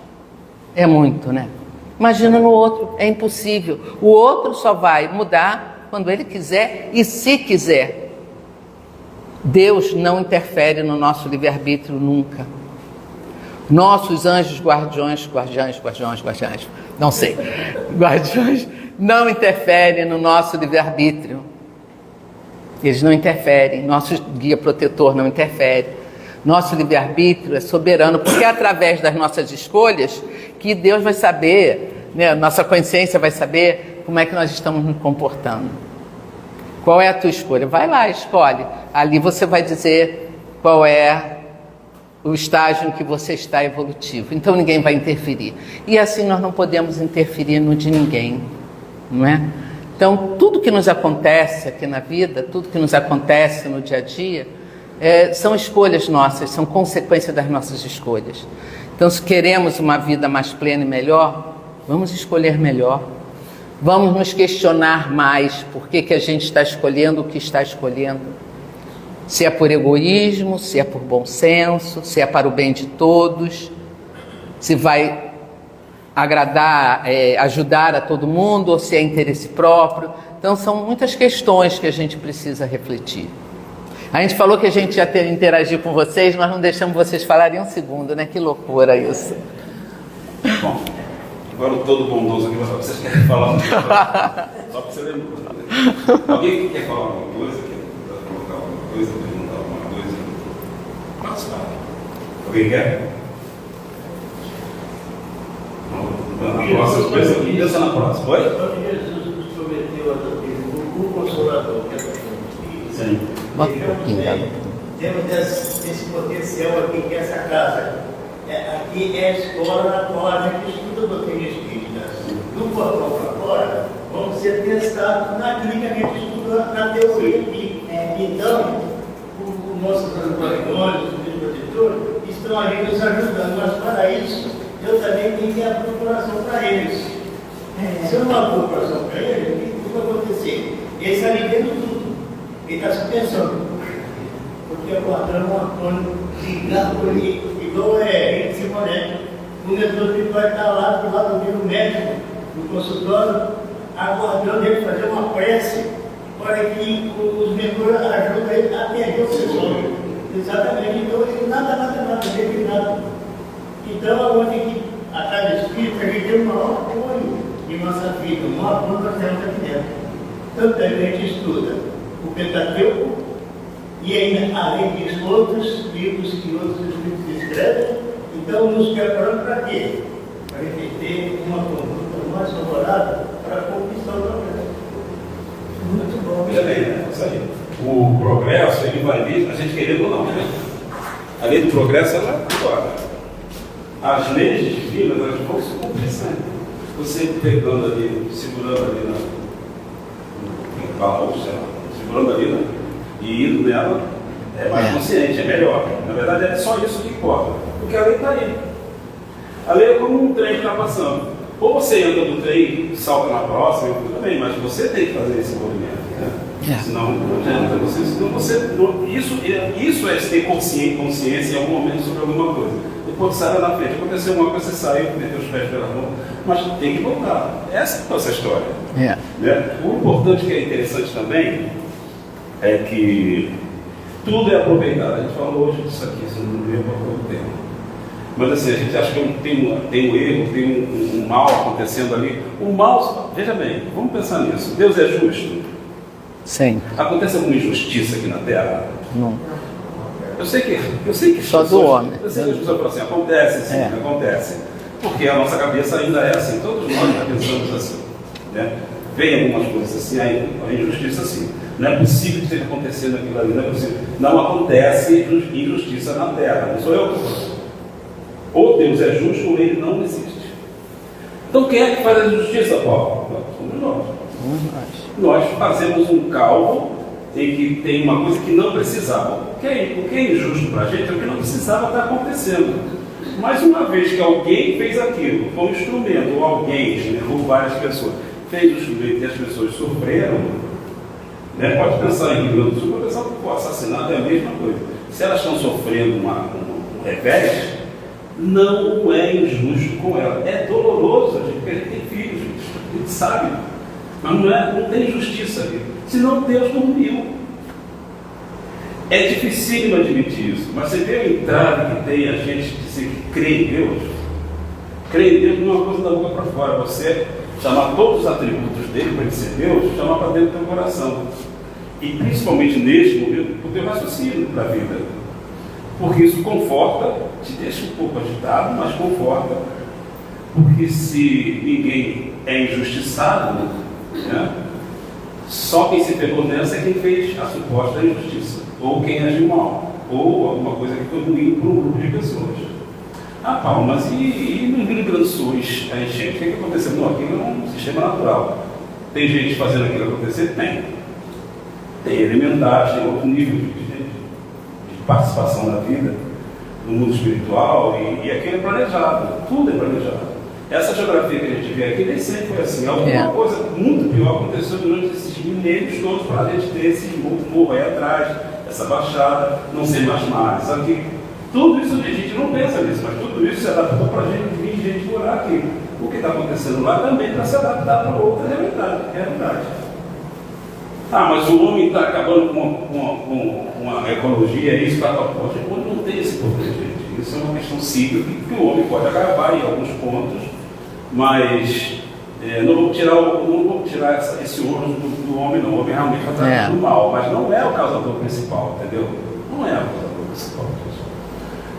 É muito, né? Imagina no outro, é impossível. O outro só vai mudar quando ele quiser e se quiser. Deus não interfere no nosso livre-arbítrio nunca. Nossos anjos guardiões, não sei, guardiões não interferem no nosso livre-arbítrio. Eles não interferem, nosso guia protetor não interfere. Nosso livre-arbítrio é soberano, porque é através das nossas escolhas que Deus vai saber, né, nossa consciência vai saber como é que nós estamos nos comportando. Qual é a tua escolha? Vai lá, escolhe. Ali você vai dizer qual é o estágio em que você está evolutivo. Então ninguém vai interferir. E assim nós não podemos interferir no de ninguém, não é? Então tudo que nos acontece aqui na vida, tudo que nos acontece no dia a dia, são escolhas nossas, são consequências das nossas escolhas. Então se queremos uma vida mais plena e melhor, vamos escolher melhor. Vamos nos questionar mais por que a gente está escolhendo o que está escolhendo. Se é por egoísmo, se é por bom senso, se é para o bem de todos, se vai agradar, ajudar a todo mundo, ou se é interesse próprio. Então são muitas questões que a gente precisa refletir. A gente falou que a gente ia interagir com vocês, nós não deixamos vocês falarem um segundo, né? Que loucura isso. Bom, agora o todo bondoso aqui, vocês querem falar uma coisa? Só para você lembrar. Alguém quer falar alguma coisa? Perguntar alguma coisa? Mas, alguém quer? Na próxima coisa, pensa na próxima. Oi? Quando Jesus nos prometeu o Consolador, que é o Sim. temos esse potencial aqui, que é essa casa. Aqui é a escola na qual a gente estuda a doutrina espírita. Do portão para fora, vamos ser testados naquilo que a gente estuda na teoria aqui. Então, os nossos antagônicos, os protetores, estão ali nos ajudando, mas para isso, eu também tenho que dar procuração para eles. Se eu não dar procuração para eles, o que vai acontecer? Eles estão ali dentro tudo. Ele está se pensando. Porque aguardando um Antônio ligado por ali, igual Henrique Simonetti. O mentor que vai estar lá do lado do médico, no consultório, aguardando ele fazer uma prece para que os mentores ajudem ele a atender o pessoal. Exatamente. Então, ele nada, ele nada. Então, onde que a casa espírita, a gente tem o maior apoio de nossa vida, não aponta tanto aqui dentro. Tanto é que a gente estuda o Pentateuco e ainda, além disso, outros livros que outros espíritos escrevem. Então, nos preparando para quê? Para a gente ter uma conduta mais favorável para a conquista do progresso. Muito bom. Veja bem, né? Isso aí. O progresso, ele vai vir, a gente querendo ou não, né? A lei do progresso, ela é agora. As leis divinas, elas vão se cumprir sempre. Você pegando ali, segurando ali no baú, segurando ali, né? E indo nela, é mais consciente, é melhor. Na verdade, é só isso que importa. Porque a lei está aí. A lei é como um trem que está passando. Ou você anda no trem, salta na próxima, tudo bem, mas você tem que fazer esse movimento. Né? Senão não adianta você. Senão você não, isso é ter consciência em algum momento sobre alguma coisa. Depois você sai lá na frente, aconteceu uma coisa, você saiu, meteu os pés pela mão, mas tem que voltar. Essa é a nossa história. Né? O importante que é interessante também é que tudo é aproveitado. A gente falou hoje disso aqui, se não me lembro qual foi o tema. Mas assim, a gente acha que tem um erro, tem um mal acontecendo ali. O mal, veja bem, vamos pensar nisso. Deus é justo? Sim. Acontece alguma injustiça aqui na Terra? Não. Eu sei que só do homem. Eu sei que as pessoas falam assim, acontece, sim, acontece. Porque a nossa cabeça ainda é assim, todos nós já pensamos assim. Né? Vem algumas coisas assim, a injustiça assim. Não é possível que esteja acontecendo aquilo ali, não é possível. Não acontece injustiça na Terra, não sou eu que falo. Ou Deus é justo ou ele não existe. Então quem é que faz a justiça, Paulo? Somos nós. Nós fazemos um cálculo em que tem uma coisa que não precisava. O que é injusto para a gente é o que não precisava estar acontecendo. Mas uma vez que alguém fez aquilo, foi um instrumento, ou alguém, ou várias pessoas, fez o instrumento e as pessoas sofreram, né? Pode pensar em Rio Grande do Sul, pode pensar que o assassinato é a mesma coisa. Se elas estão sofrendo um revés, não é injusto com ela. É doloroso, gente, porque a gente tem filhos, a gente sabe. Mas não tem justiça ali. Senão Deus não uniu. É dificílimo admitir isso. Mas você vê o entrave que tem a gente dizer que crê em Deus. Crer em Deus não é uma coisa da boca para fora. Você chamar todos os atributos dele para ele ser Deus, chamar para dentro do teu coração. E principalmente neste momento, o teu raciocínio da vida. Porque isso conforta, te deixa um pouco agitado, mas conforta. Porque se ninguém é injustiçado, né, só quem se pegou nessa é quem fez a suposta injustiça, ou quem agiu mal, ou alguma coisa que foi ruim para um grupo de pessoas. Ah, Paulo, mas e no Rio Grande do Sul, a enchente? O que aconteceu? Não, aquilo é um sistema natural. Tem gente fazendo aquilo acontecer? Tem elementares, tem outro nível de participação na vida, no mundo espiritual, e aquilo é planejado, tudo é planejado. Essa geografia que a gente vê aqui nem sempre foi assim. Alguma coisa muito pior aconteceu durante esses milênios todos para a gente ter esse morro aí atrás, essa baixada, não ser mais mares aqui. Tudo isso a gente não pensa nisso, mas tudo isso se adaptou para a gente vir gente morar aqui. O que está acontecendo lá também para se adaptar para outra realidade. Ah, mas o homem está acabando com uma ecologia, isso está proposta. O homem não tem esse poder, gente. Isso é uma questão cíclica que o homem pode agravar em alguns pontos, mas não vamos tirar esse ônus do homem, não. O homem realmente está tratando mal, mas não é o causador principal, entendeu? Não é o causador principal.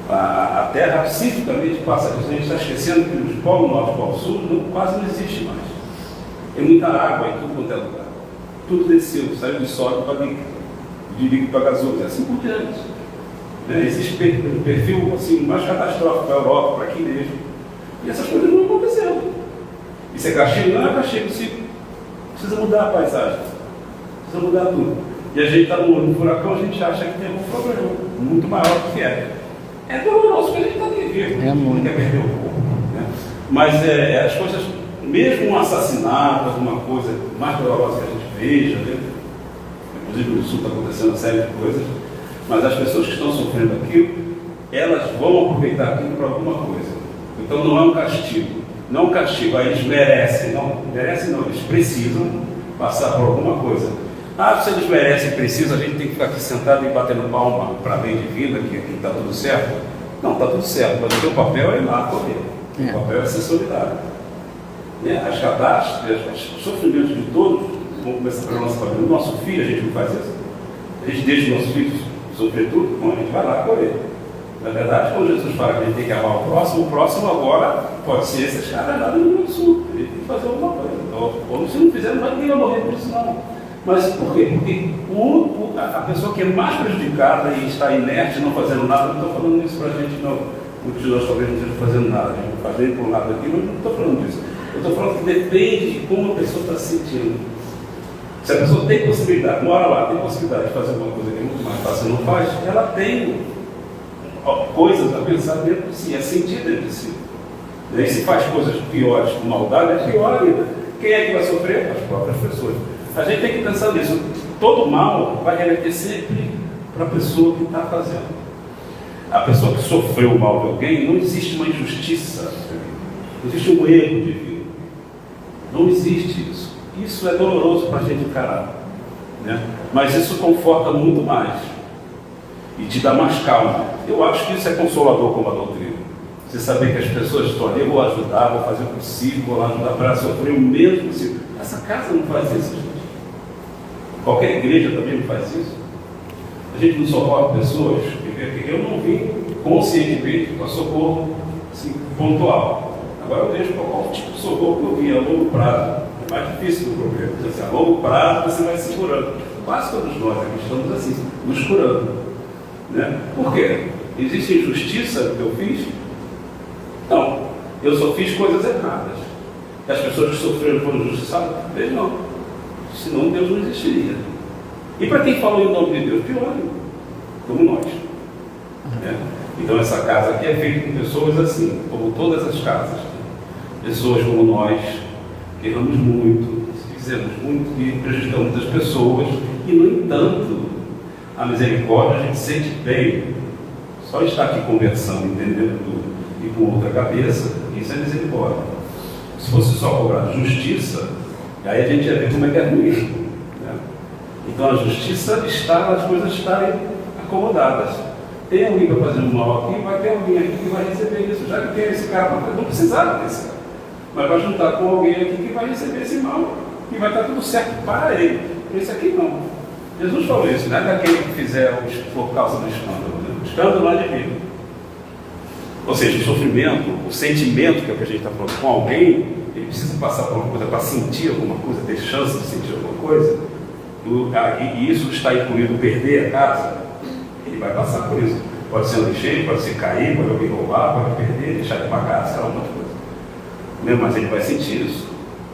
A Terra ciclicamente passa, a gente está esquecendo que os Polo Norte e Polo Sul quase não existe mais. Tem muita água em tudo quanto é lugar. Tudo desceu, saiu de sólido para líquido, de líquido para gasoso, e assim por diante. Existe um perfil assim, mais catastrófico para a Europa, para aqui mesmo. E essas coisas não aconteceram. Isso é castigo? Não é castigo, precisa mudar a paisagem, precisa mudar tudo. E a gente está no furacão, a gente acha que tem um problema muito maior do que é. É doloroso que a gente está aqui vivo, não quer perder o corpo. Né? Mas as coisas, mesmo um assassinato, alguma coisa mais dolorosa que a gente veja, né? Inclusive no Sul está acontecendo uma série de coisas, mas as pessoas que estão sofrendo aquilo, elas vão aproveitar aquilo para alguma coisa. Então não é um castigo, não é um castigo, aí eles merecem não, eles precisam passar por alguma coisa. Ah, se eles merecem e precisam, a gente tem que ficar aqui sentado e batendo palma para a lei de vida, que aqui está tudo certo. Não, está tudo certo, mas o teu papel é ir lá correr. O papel é ser solidário. né, as catástrofes, os sofrimentos de todos, vamos começar pela nossa família. O nosso filho, a gente não faz isso. A gente deixa os nossos filhos sofrer tudo, então a gente vai lá colher. Na verdade, quando Jesus fala que a gente tem que amar o próximo agora pode ser esses caras lá do Rio Grande do Sul. A gente tem que fazer alguma coisa. Ou se não fizer, não vai ninguém vai morrer por isso, não. Mas por quê? Porque a pessoa que é mais prejudicada e está inerte, não fazendo nada, não estou falando isso para a gente, não. Muitos de nós talvez não estejam fazendo nada, a gente está fazendo por um lado aqui, mas não estou falando disso. Eu estou falando que depende de como a pessoa está se sentindo. Se a pessoa tem possibilidade, mora lá, tem possibilidade de fazer alguma coisa que é muito mais fácil e não faz, ela tem coisas a pensar dentro de si, a sentir dentro de si. E se faz coisas piores com maldade, é pior ainda. Quem é que vai sofrer? As próprias pessoas. A gente tem que pensar nisso. Todo mal vai remeter sempre para a pessoa que está fazendo. A pessoa que sofreu o mal de alguém, não existe uma injustiça, não existe um erro divino. Não existe isso. Isso é doloroso para a gente encarar, né? Mas isso conforta muito mais e te dá mais calma. Eu acho que isso é consolador como a doutrina. Você saber que as pessoas estão ali, eu vou ajudar, vou fazer o possível, vou lá ajudar para sofrer o mesmo possível. Essa casa não faz isso, gente. Qualquer igreja também não faz isso. A gente não socorre pessoas. Eu não vim conscientemente para socorro assim, pontual. Agora eu vejo qual tipo de socorro que eu vim a longo prazo. É mais difícil do problema. Assim, a longo prazo você vai se curando. Quase todos nós aqui estamos assim, nos curando. Né? Por quê? Existe injustiça que eu fiz? Não. Eu só fiz coisas erradas. E as pessoas que sofreram foram injustiçadas? Talvez não. Senão Deus não existiria. E para quem falou em nome de Deus? Pior, como nós. Né? Então essa casa aqui é feita com pessoas assim, como todas as casas. Pessoas como nós, que erramos muito, fizemos muito e prejudicamos as pessoas. E no entanto, a misericórdia a gente sente bem. Só estar aqui conversando, entendendo tudo, e com outra cabeça, isso é misericórdia. Se fosse só cobrar justiça, aí a gente ia ver como é que é ruim. Né? Então a justiça está nas coisas estarem acomodadas. Tem alguém para fazer um mal aqui, vai ter alguém aqui que vai receber isso. Já que tem esse cara, não precisava desse cara. Mas vai juntar com alguém aqui que vai receber esse mal. E vai estar tudo certo para ele. Esse aqui não. Jesus falou isso, não é daquele que fizer por causa do escândalo. Né? O escândalo lá de vida. Ou seja, o sofrimento, o sentimento que é o que a gente está falando com alguém, ele precisa passar por alguma coisa para sentir alguma coisa, ter chance de sentir alguma coisa. E isso está incluído perder a casa, ele vai passar por isso. Pode ser um enchente, pode ser cair, pode alguém roubar, pode perder, deixar de pagar, sei lá, um monte de coisa. Mas ele vai sentir isso.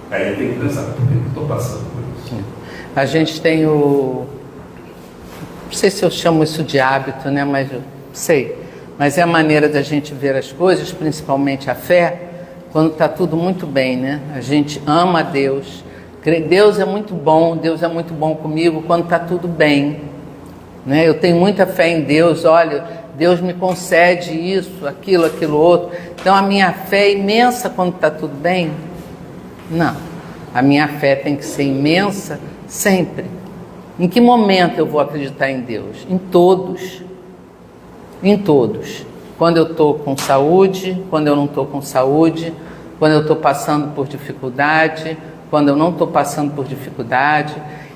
Aí ele tem que pensar, por que eu estou passando por isso? A gente tem não sei se eu chamo isso de hábito, né? Mas eu sei. Mas é a maneira da gente ver as coisas, principalmente a fé, quando está tudo muito bem, né? A gente ama a Deus. Deus é muito bom comigo quando está tudo bem. Né? Eu tenho muita fé em Deus, olha, Deus me concede isso, aquilo outro. Então a minha fé é imensa quando está tudo bem? Não. A minha fé tem que ser imensa sempre. Em que momento eu vou acreditar em Deus? Em todos. Em todos. Quando eu estou com saúde, quando eu não estou com saúde, quando eu estou passando por dificuldade, quando eu não estou passando por dificuldade.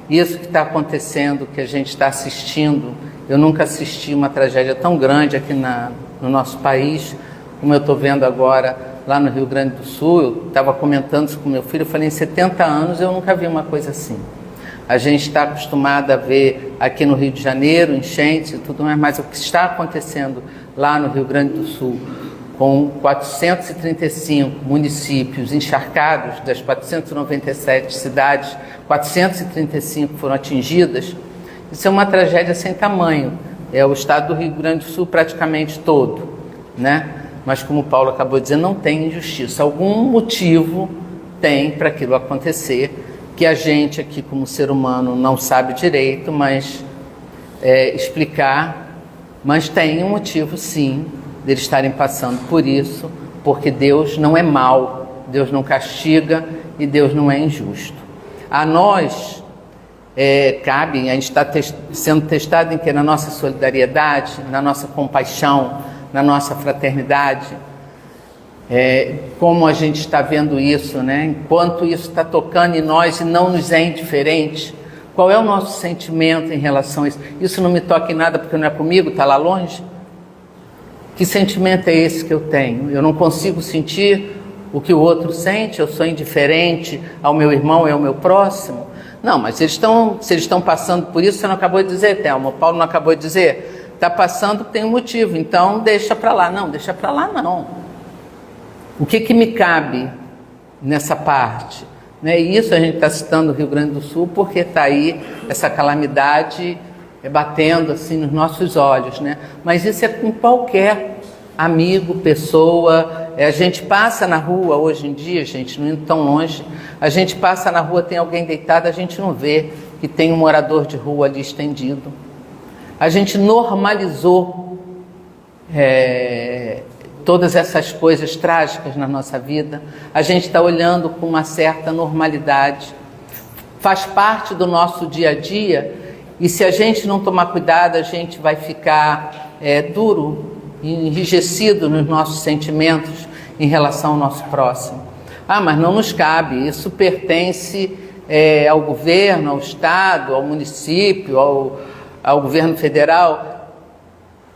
Isso que está acontecendo, que a gente está assistindo, eu nunca assisti uma tragédia tão grande aqui no nosso país, como eu estou vendo agora lá no Rio Grande do Sul. Eu estava comentando isso com meu filho, eu falei, em 70 anos eu nunca vi uma coisa assim. A gente está acostumado a ver aqui no Rio de Janeiro, enchentes e tudo mais, mas o que está acontecendo lá no Rio Grande do Sul, com 435 municípios encharcados, das 497 cidades, 435 foram atingidas, isso é uma tragédia sem tamanho. É o estado do Rio Grande do Sul praticamente todo, né? Mas como o Paulo acabou de dizer, não tem injustiça. Algum motivo tem para aquilo acontecer, que a gente aqui como ser humano não sabe direito, mas explicar, mas tem um motivo sim, deles estarem passando por isso, porque Deus não é mau, Deus não castiga e Deus não é injusto. A nós cabe, a gente está sendo testado em que? Na nossa solidariedade, na nossa compaixão, na nossa fraternidade. como a gente está vendo isso, né? Enquanto isso está tocando em nós e não nos é indiferente, qual é o nosso sentimento em relação a isso? Isso não me toca em nada porque não é comigo, está lá longe? Que sentimento é esse que eu tenho? Eu não consigo sentir o que o outro sente, eu sou indiferente ao meu irmão e ao meu próximo? Não, mas se eles estão passando por isso, você não acabou de dizer, Thelma, o Paulo não acabou de dizer, está passando, tem um motivo, então deixa para lá. Não, deixa para lá não. O que me cabe nessa parte? Né? E isso a gente está citando o Rio Grande do Sul porque está aí essa calamidade batendo assim nos nossos olhos, né? Mas isso é com qualquer amigo, pessoa. A gente passa na rua hoje em dia, gente, não indo tão longe, a gente passa na rua, tem alguém deitado, a gente não vê que tem um morador de rua ali estendido. A gente normalizou todas essas coisas trágicas na nossa vida. A gente está olhando com uma certa normalidade. Faz parte do nosso dia a dia e se a gente não tomar cuidado, a gente vai ficar duro, enrijecido nos nossos sentimentos em relação ao nosso próximo. Mas não nos cabe, isso pertence ao governo, ao Estado, ao município, ao governo federal.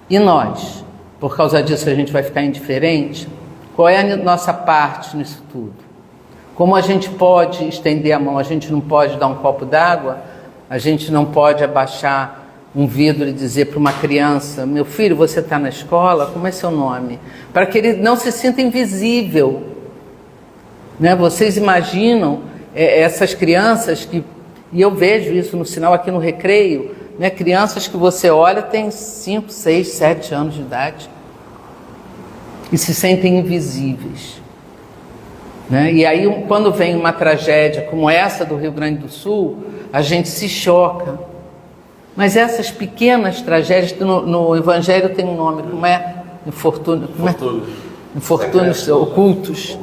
E nós? Por causa disso a gente vai ficar indiferente? Qual é a nossa parte nisso tudo? Como a gente pode estender a mão? A gente não pode dar um copo d'água? A gente não pode abaixar um vidro e dizer para uma criança: meu filho, você está na escola? Como é seu nome? Para que ele não se sinta invisível. Né? Vocês imaginam essas crianças que... E eu vejo isso no sinal aqui no Recreio, né? Crianças que você olha têm 5, 6, 7 anos de idade e se sentem invisíveis, né? E aí quando vem uma tragédia como essa do Rio Grande do Sul, a gente se choca. Mas essas pequenas tragédias, no Evangelho tem um nome, como é? Infortúnios ocultos,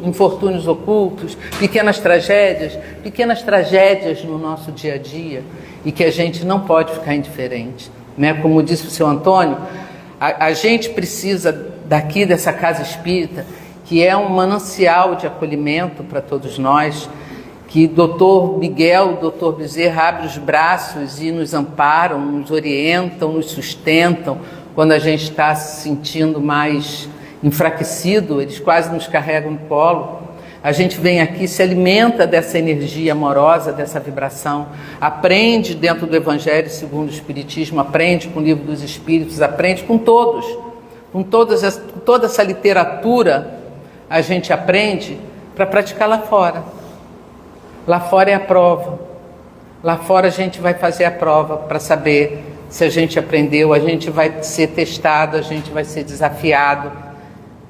pequenas tragédias no nosso dia a dia, e que a gente não pode ficar indiferente, né? Como disse o seu Antônio, a gente precisa daqui dessa casa espírita, que é um manancial de acolhimento para todos nós, que Dr. Miguel, Dr. Bezerra abre os braços e nos amparam, nos orientam, nos sustentam. Quando a gente está se sentindo mais enfraquecido, eles quase nos carregam no colo. A gente vem aqui, se alimenta dessa energia amorosa, dessa vibração, aprende dentro do Evangelho segundo o Espiritismo, aprende com o Livro dos Espíritos, aprende com todos, toda essa literatura a gente aprende para praticar lá fora. Lá fora é a prova. Lá fora a gente vai fazer a prova para saber se a gente aprendeu, a gente vai ser testado, a gente vai ser desafiado.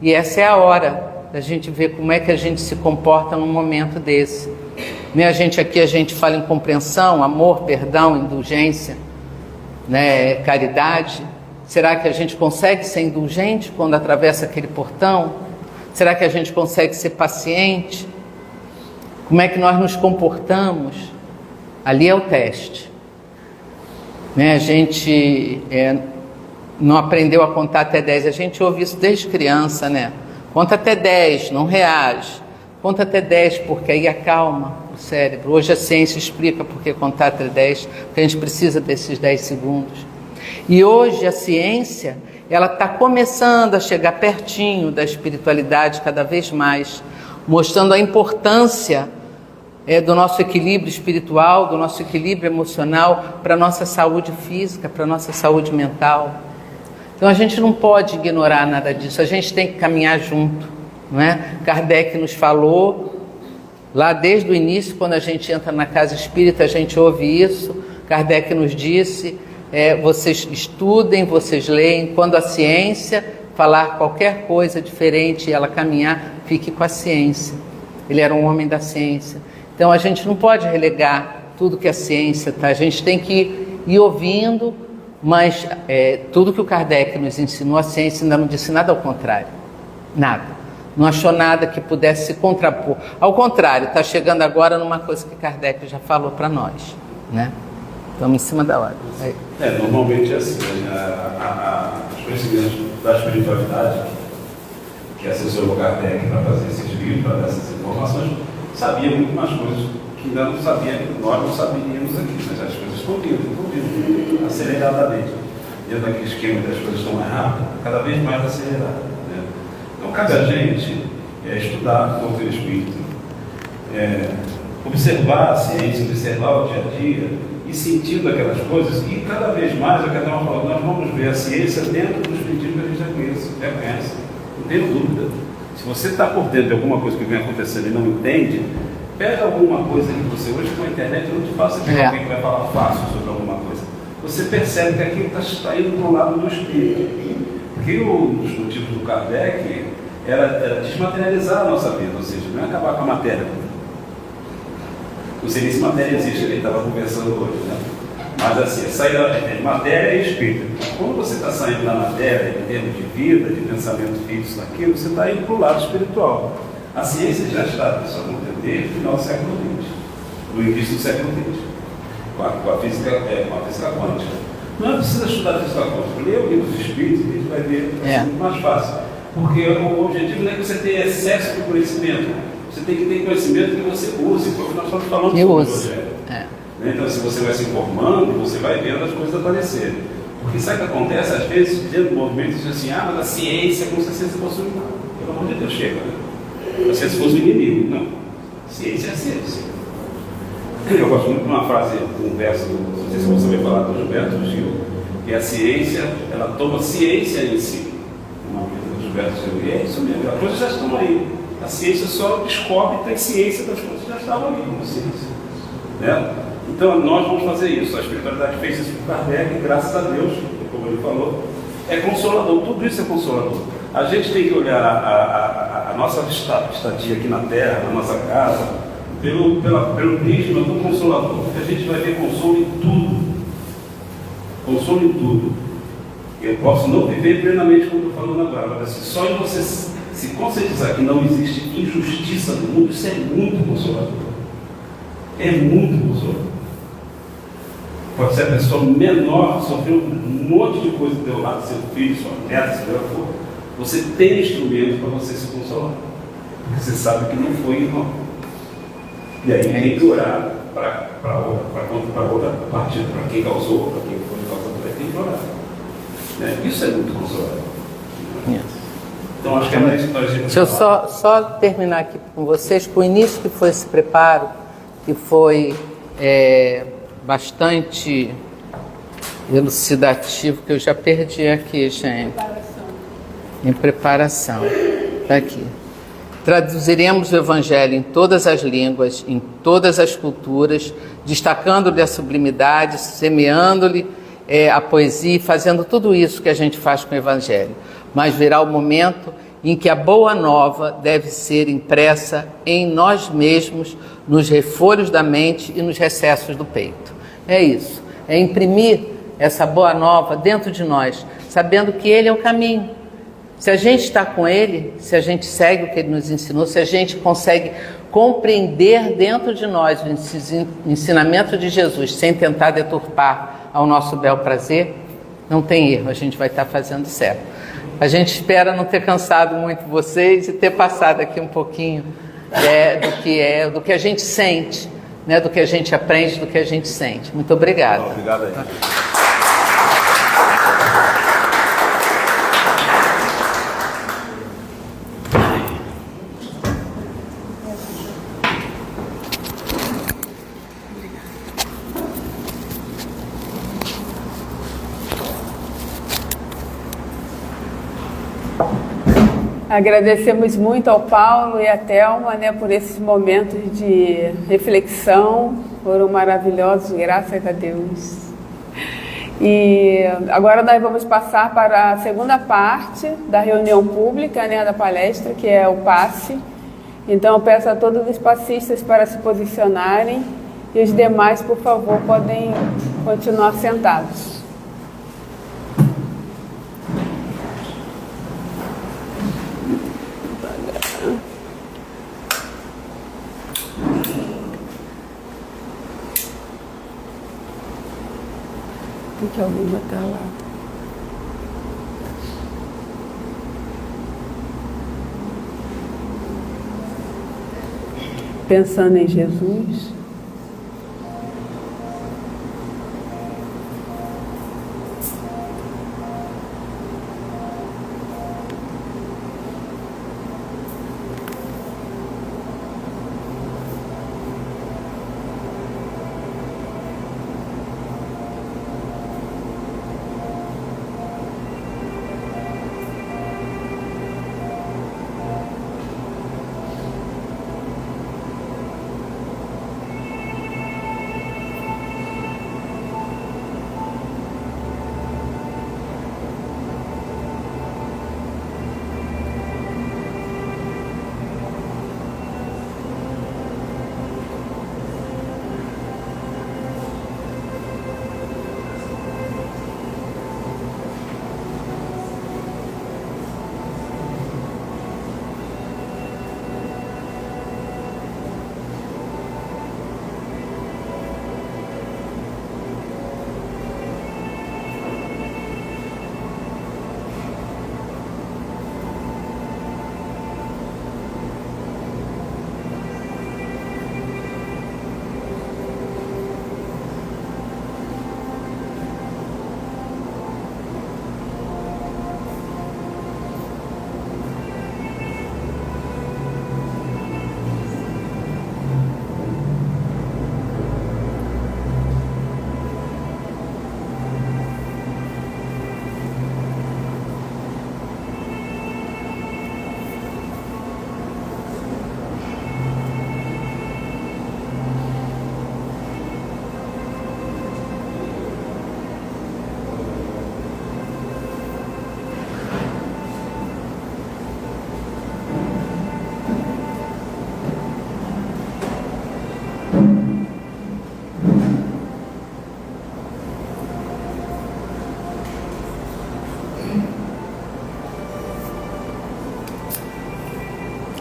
E essa é a hora da gente ver como é que a gente se comporta num momento desse. Né? A gente fala em compreensão, amor, perdão, indulgência, né? Caridade. Será que a gente consegue ser indulgente quando atravessa aquele portão? Será que a gente consegue ser paciente? Como é que nós nos comportamos? Ali é o teste. Né? A gente não aprendeu a contar até 10. A gente ouve isso desde criança, né? Conta até 10, não reage. Conta até 10, porque aí acalma o cérebro. Hoje a ciência explica por que contar até 10, porque a gente precisa desses 10 segundos. E hoje a ciência, ela está começando a chegar pertinho da espiritualidade cada vez mais, mostrando a importância do nosso equilíbrio espiritual, do nosso equilíbrio emocional para a nossa saúde física, para a nossa saúde mental. Então a gente não pode ignorar nada disso, a gente tem que caminhar junto, não é? Kardec nos falou, lá desde o início, quando a gente entra na casa espírita, a gente ouve isso. Kardec nos disse, vocês estudem, vocês leem, quando a ciência falar qualquer coisa diferente e ela caminhar, fique com a ciência. Ele era um homem da ciência. Então a gente não pode relegar tudo que a ciência está, a gente tem que ir ouvindo, mas tudo que o Kardec nos ensinou, a ciência ainda não disse nada ao contrário. Nada. Não achou nada que pudesse se contrapor. Ao contrário, está chegando agora numa coisa que Kardec já falou para nós, né? Estamos em cima da hora. Normalmente é assim, os conhecimentos da espiritualidade, que assessorou Kardec para fazer esses livros, para dar essas informações, sabia muito mais coisas que ainda não sabia, nós não saberíamos aqui, mas as coisas estão vindo aceleradamente. Dentro daquele esquema das coisas estão mais rápidas, cada vez mais aceleradas. Né? Então, cabe a gente estudar o doutrina espírita, observar a ciência, observar o dia a dia, e sentindo aquelas coisas, e cada vez mais, a cada uma falando, nós vamos ver a ciência dentro dos pedidos que a gente já conhece. Não tenho dúvida. Se você está por dentro de alguma coisa que vem acontecendo e não entende, pega alguma coisa que você hoje com a internet não te faça que alguém que vai falar fácil sobre alguma coisa. Você percebe que aquilo está indo para o lado do espírito. Porque um dos motivos do Kardec era desmaterializar a nossa vida, ou seja, não é acabar com a matéria. Não sei nem se matéria existe, ele estava conversando hoje, né? Mas assim, sair da matéria e espírito. Quando você está saindo da matéria, em termos de vida, de pensamento fixo naquilo, você está indo para o lado espiritual. A ciência já está, isso aconteceu desde o final do século XX, no início do século XX, com a física quântica. Não é preciso estudar a física quântica, lê o livro dos espíritos e a gente vai ver, é muito mais fácil. Porque o objetivo não é que você tenha excesso de conhecimento. Você tem que ter conhecimento que você use, porque nós estamos falando sobre o projeto. Então, se você vai se informando, você vai vendo as coisas aparecerem. Porque sabe o que acontece? Às vezes, dentro do movimento, diz assim, mas a ciência, como se a ciência fosse um... Pelo amor de Deus, chega, né? A ciência fosse um inimigo. Não. Ciência é ciência. Eu gosto muito de uma frase, um verso, não sei se você vai falar, do Gilberto Gil, que a ciência, ela toma ciência em si. Uma vida do Gilberto Gil. E é isso mesmo, as coisas já estão aí. A ciência só descobre, tem ciência das coisas que já estavam ali, como ciência. Né? Então, nós vamos fazer isso. A espiritualidade fez isso com Kardec, e graças a Deus, como ele falou, é consolador. Tudo isso é consolador. A gente tem que olhar a nossa estadia aqui na Terra, na nossa casa, pelo prisma do consolador. Porque a gente vai ver consolo em tudo. Consolo em tudo. Eu posso não viver plenamente como eu estou falando agora, mas assim, só em você se conscientizar que não existe injustiça no mundo, isso é muito consolador. É muito consolador. Pode ser a pessoa menor, sofreu um monte de coisa do teu lado, seu filho, sua neta, seja o que for. Você tem instrumento para você se consolar. Porque você sabe que não foi em vão. E aí tem que orar para outra partida, para quem causou, para quem foi causado, tem que orar. Né? Isso é muito consolador. Então acho que é mais para a gente. Deixa eu só terminar aqui com vocês, com o início que foi esse preparo, que foi bastante elucidativo, que eu já perdi aqui, gente. Em preparação. Está aqui. Traduziremos o Evangelho em todas as línguas, em todas as culturas, destacando-lhe a sublimidade, semeando-lhe a poesia e fazendo tudo isso que a gente faz com o Evangelho. Mas virá o momento em que a boa nova deve ser impressa em nós mesmos, nos refolhos da mente e nos recessos do peito. É isso, é imprimir essa boa nova dentro de nós, sabendo que Ele é o caminho. Se a gente está com Ele, se a gente segue o que Ele nos ensinou, se a gente consegue compreender dentro de nós o ensinamento de Jesus, sem tentar deturpar ao nosso bel prazer, não tem erro, a gente vai estar fazendo certo. A gente espera não ter cansado muito vocês e ter passado aqui um pouquinho do que a gente sente, né, do que a gente aprende, do que a gente sente. Muito obrigada. Obrigado aí. Agradecemos muito ao Paulo e à Thelma, né, por esses momentos de reflexão, foram maravilhosos, graças a Deus. E agora nós vamos passar para a segunda parte da reunião pública, né, da palestra, que é o passe. Então eu peço a todos os passistas para se posicionarem e os demais, por favor, podem continuar sentados. Tem que alguém botar lá. pensando em Jesus.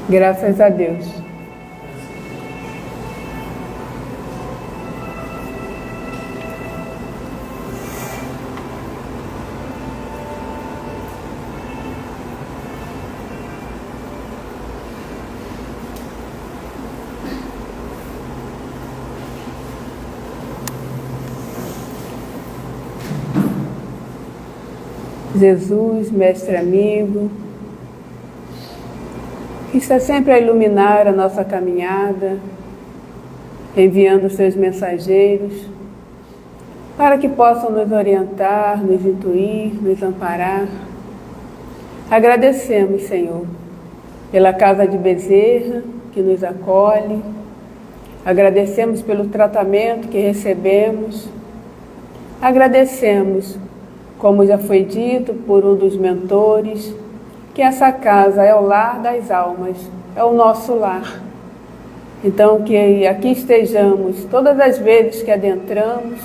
Graças a Deus. Jesus, mestre amigo, que está sempre a iluminar a nossa caminhada, enviando os seus mensageiros, para que possam nos orientar, nos intuir, nos amparar. Agradecemos, Senhor, pela Casa de Bezerra, que nos acolhe. Agradecemos pelo tratamento que recebemos. Agradecemos, como já foi dito por um dos mentores, que essa casa é o lar das almas, é o nosso lar. Então, que aqui estejamos, todas as vezes que adentramos,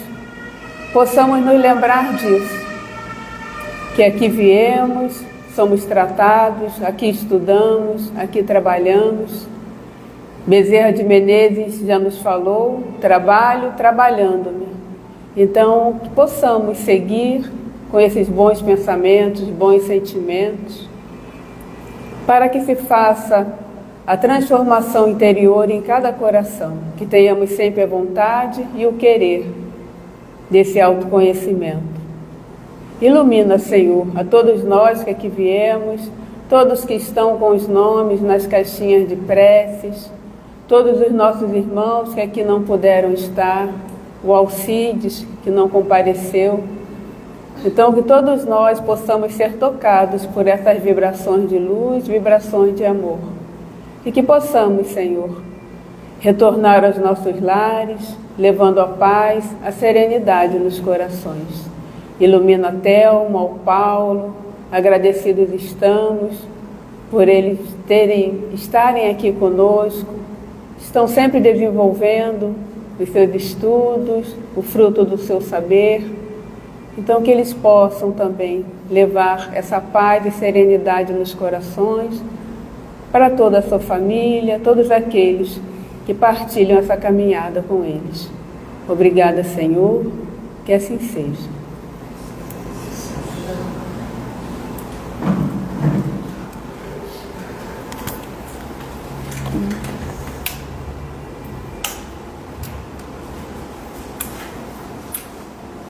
possamos nos lembrar disso, que aqui viemos, somos tratados, aqui estudamos, aqui trabalhamos. Bezerra de Menezes já nos falou, trabalho, trabalhando-me. Então, que possamos seguir com esses bons pensamentos, bons sentimentos, para que se faça a transformação interior em cada coração, que tenhamos sempre a vontade e o querer desse autoconhecimento. Ilumina, Senhor, a todos nós que aqui viemos, todos que estão com os nomes nas caixinhas de preces, todos os nossos irmãos que aqui não puderam estar, o Alcides, que não compareceu. Então, que todos nós possamos ser tocados por essas vibrações de luz, vibrações de amor. E que possamos, Senhor, retornar aos nossos lares, levando a paz, a serenidade nos corações. Ilumina a Thelma, ao Paulo, agradecidos estamos por eles estarem aqui conosco, estão sempre desenvolvendo os seus estudos, o fruto do seu saber. Então, que eles possam também levar essa paz e serenidade nos corações para toda a sua família, todos aqueles que partilham essa caminhada com eles. Obrigada, Senhor, que assim seja.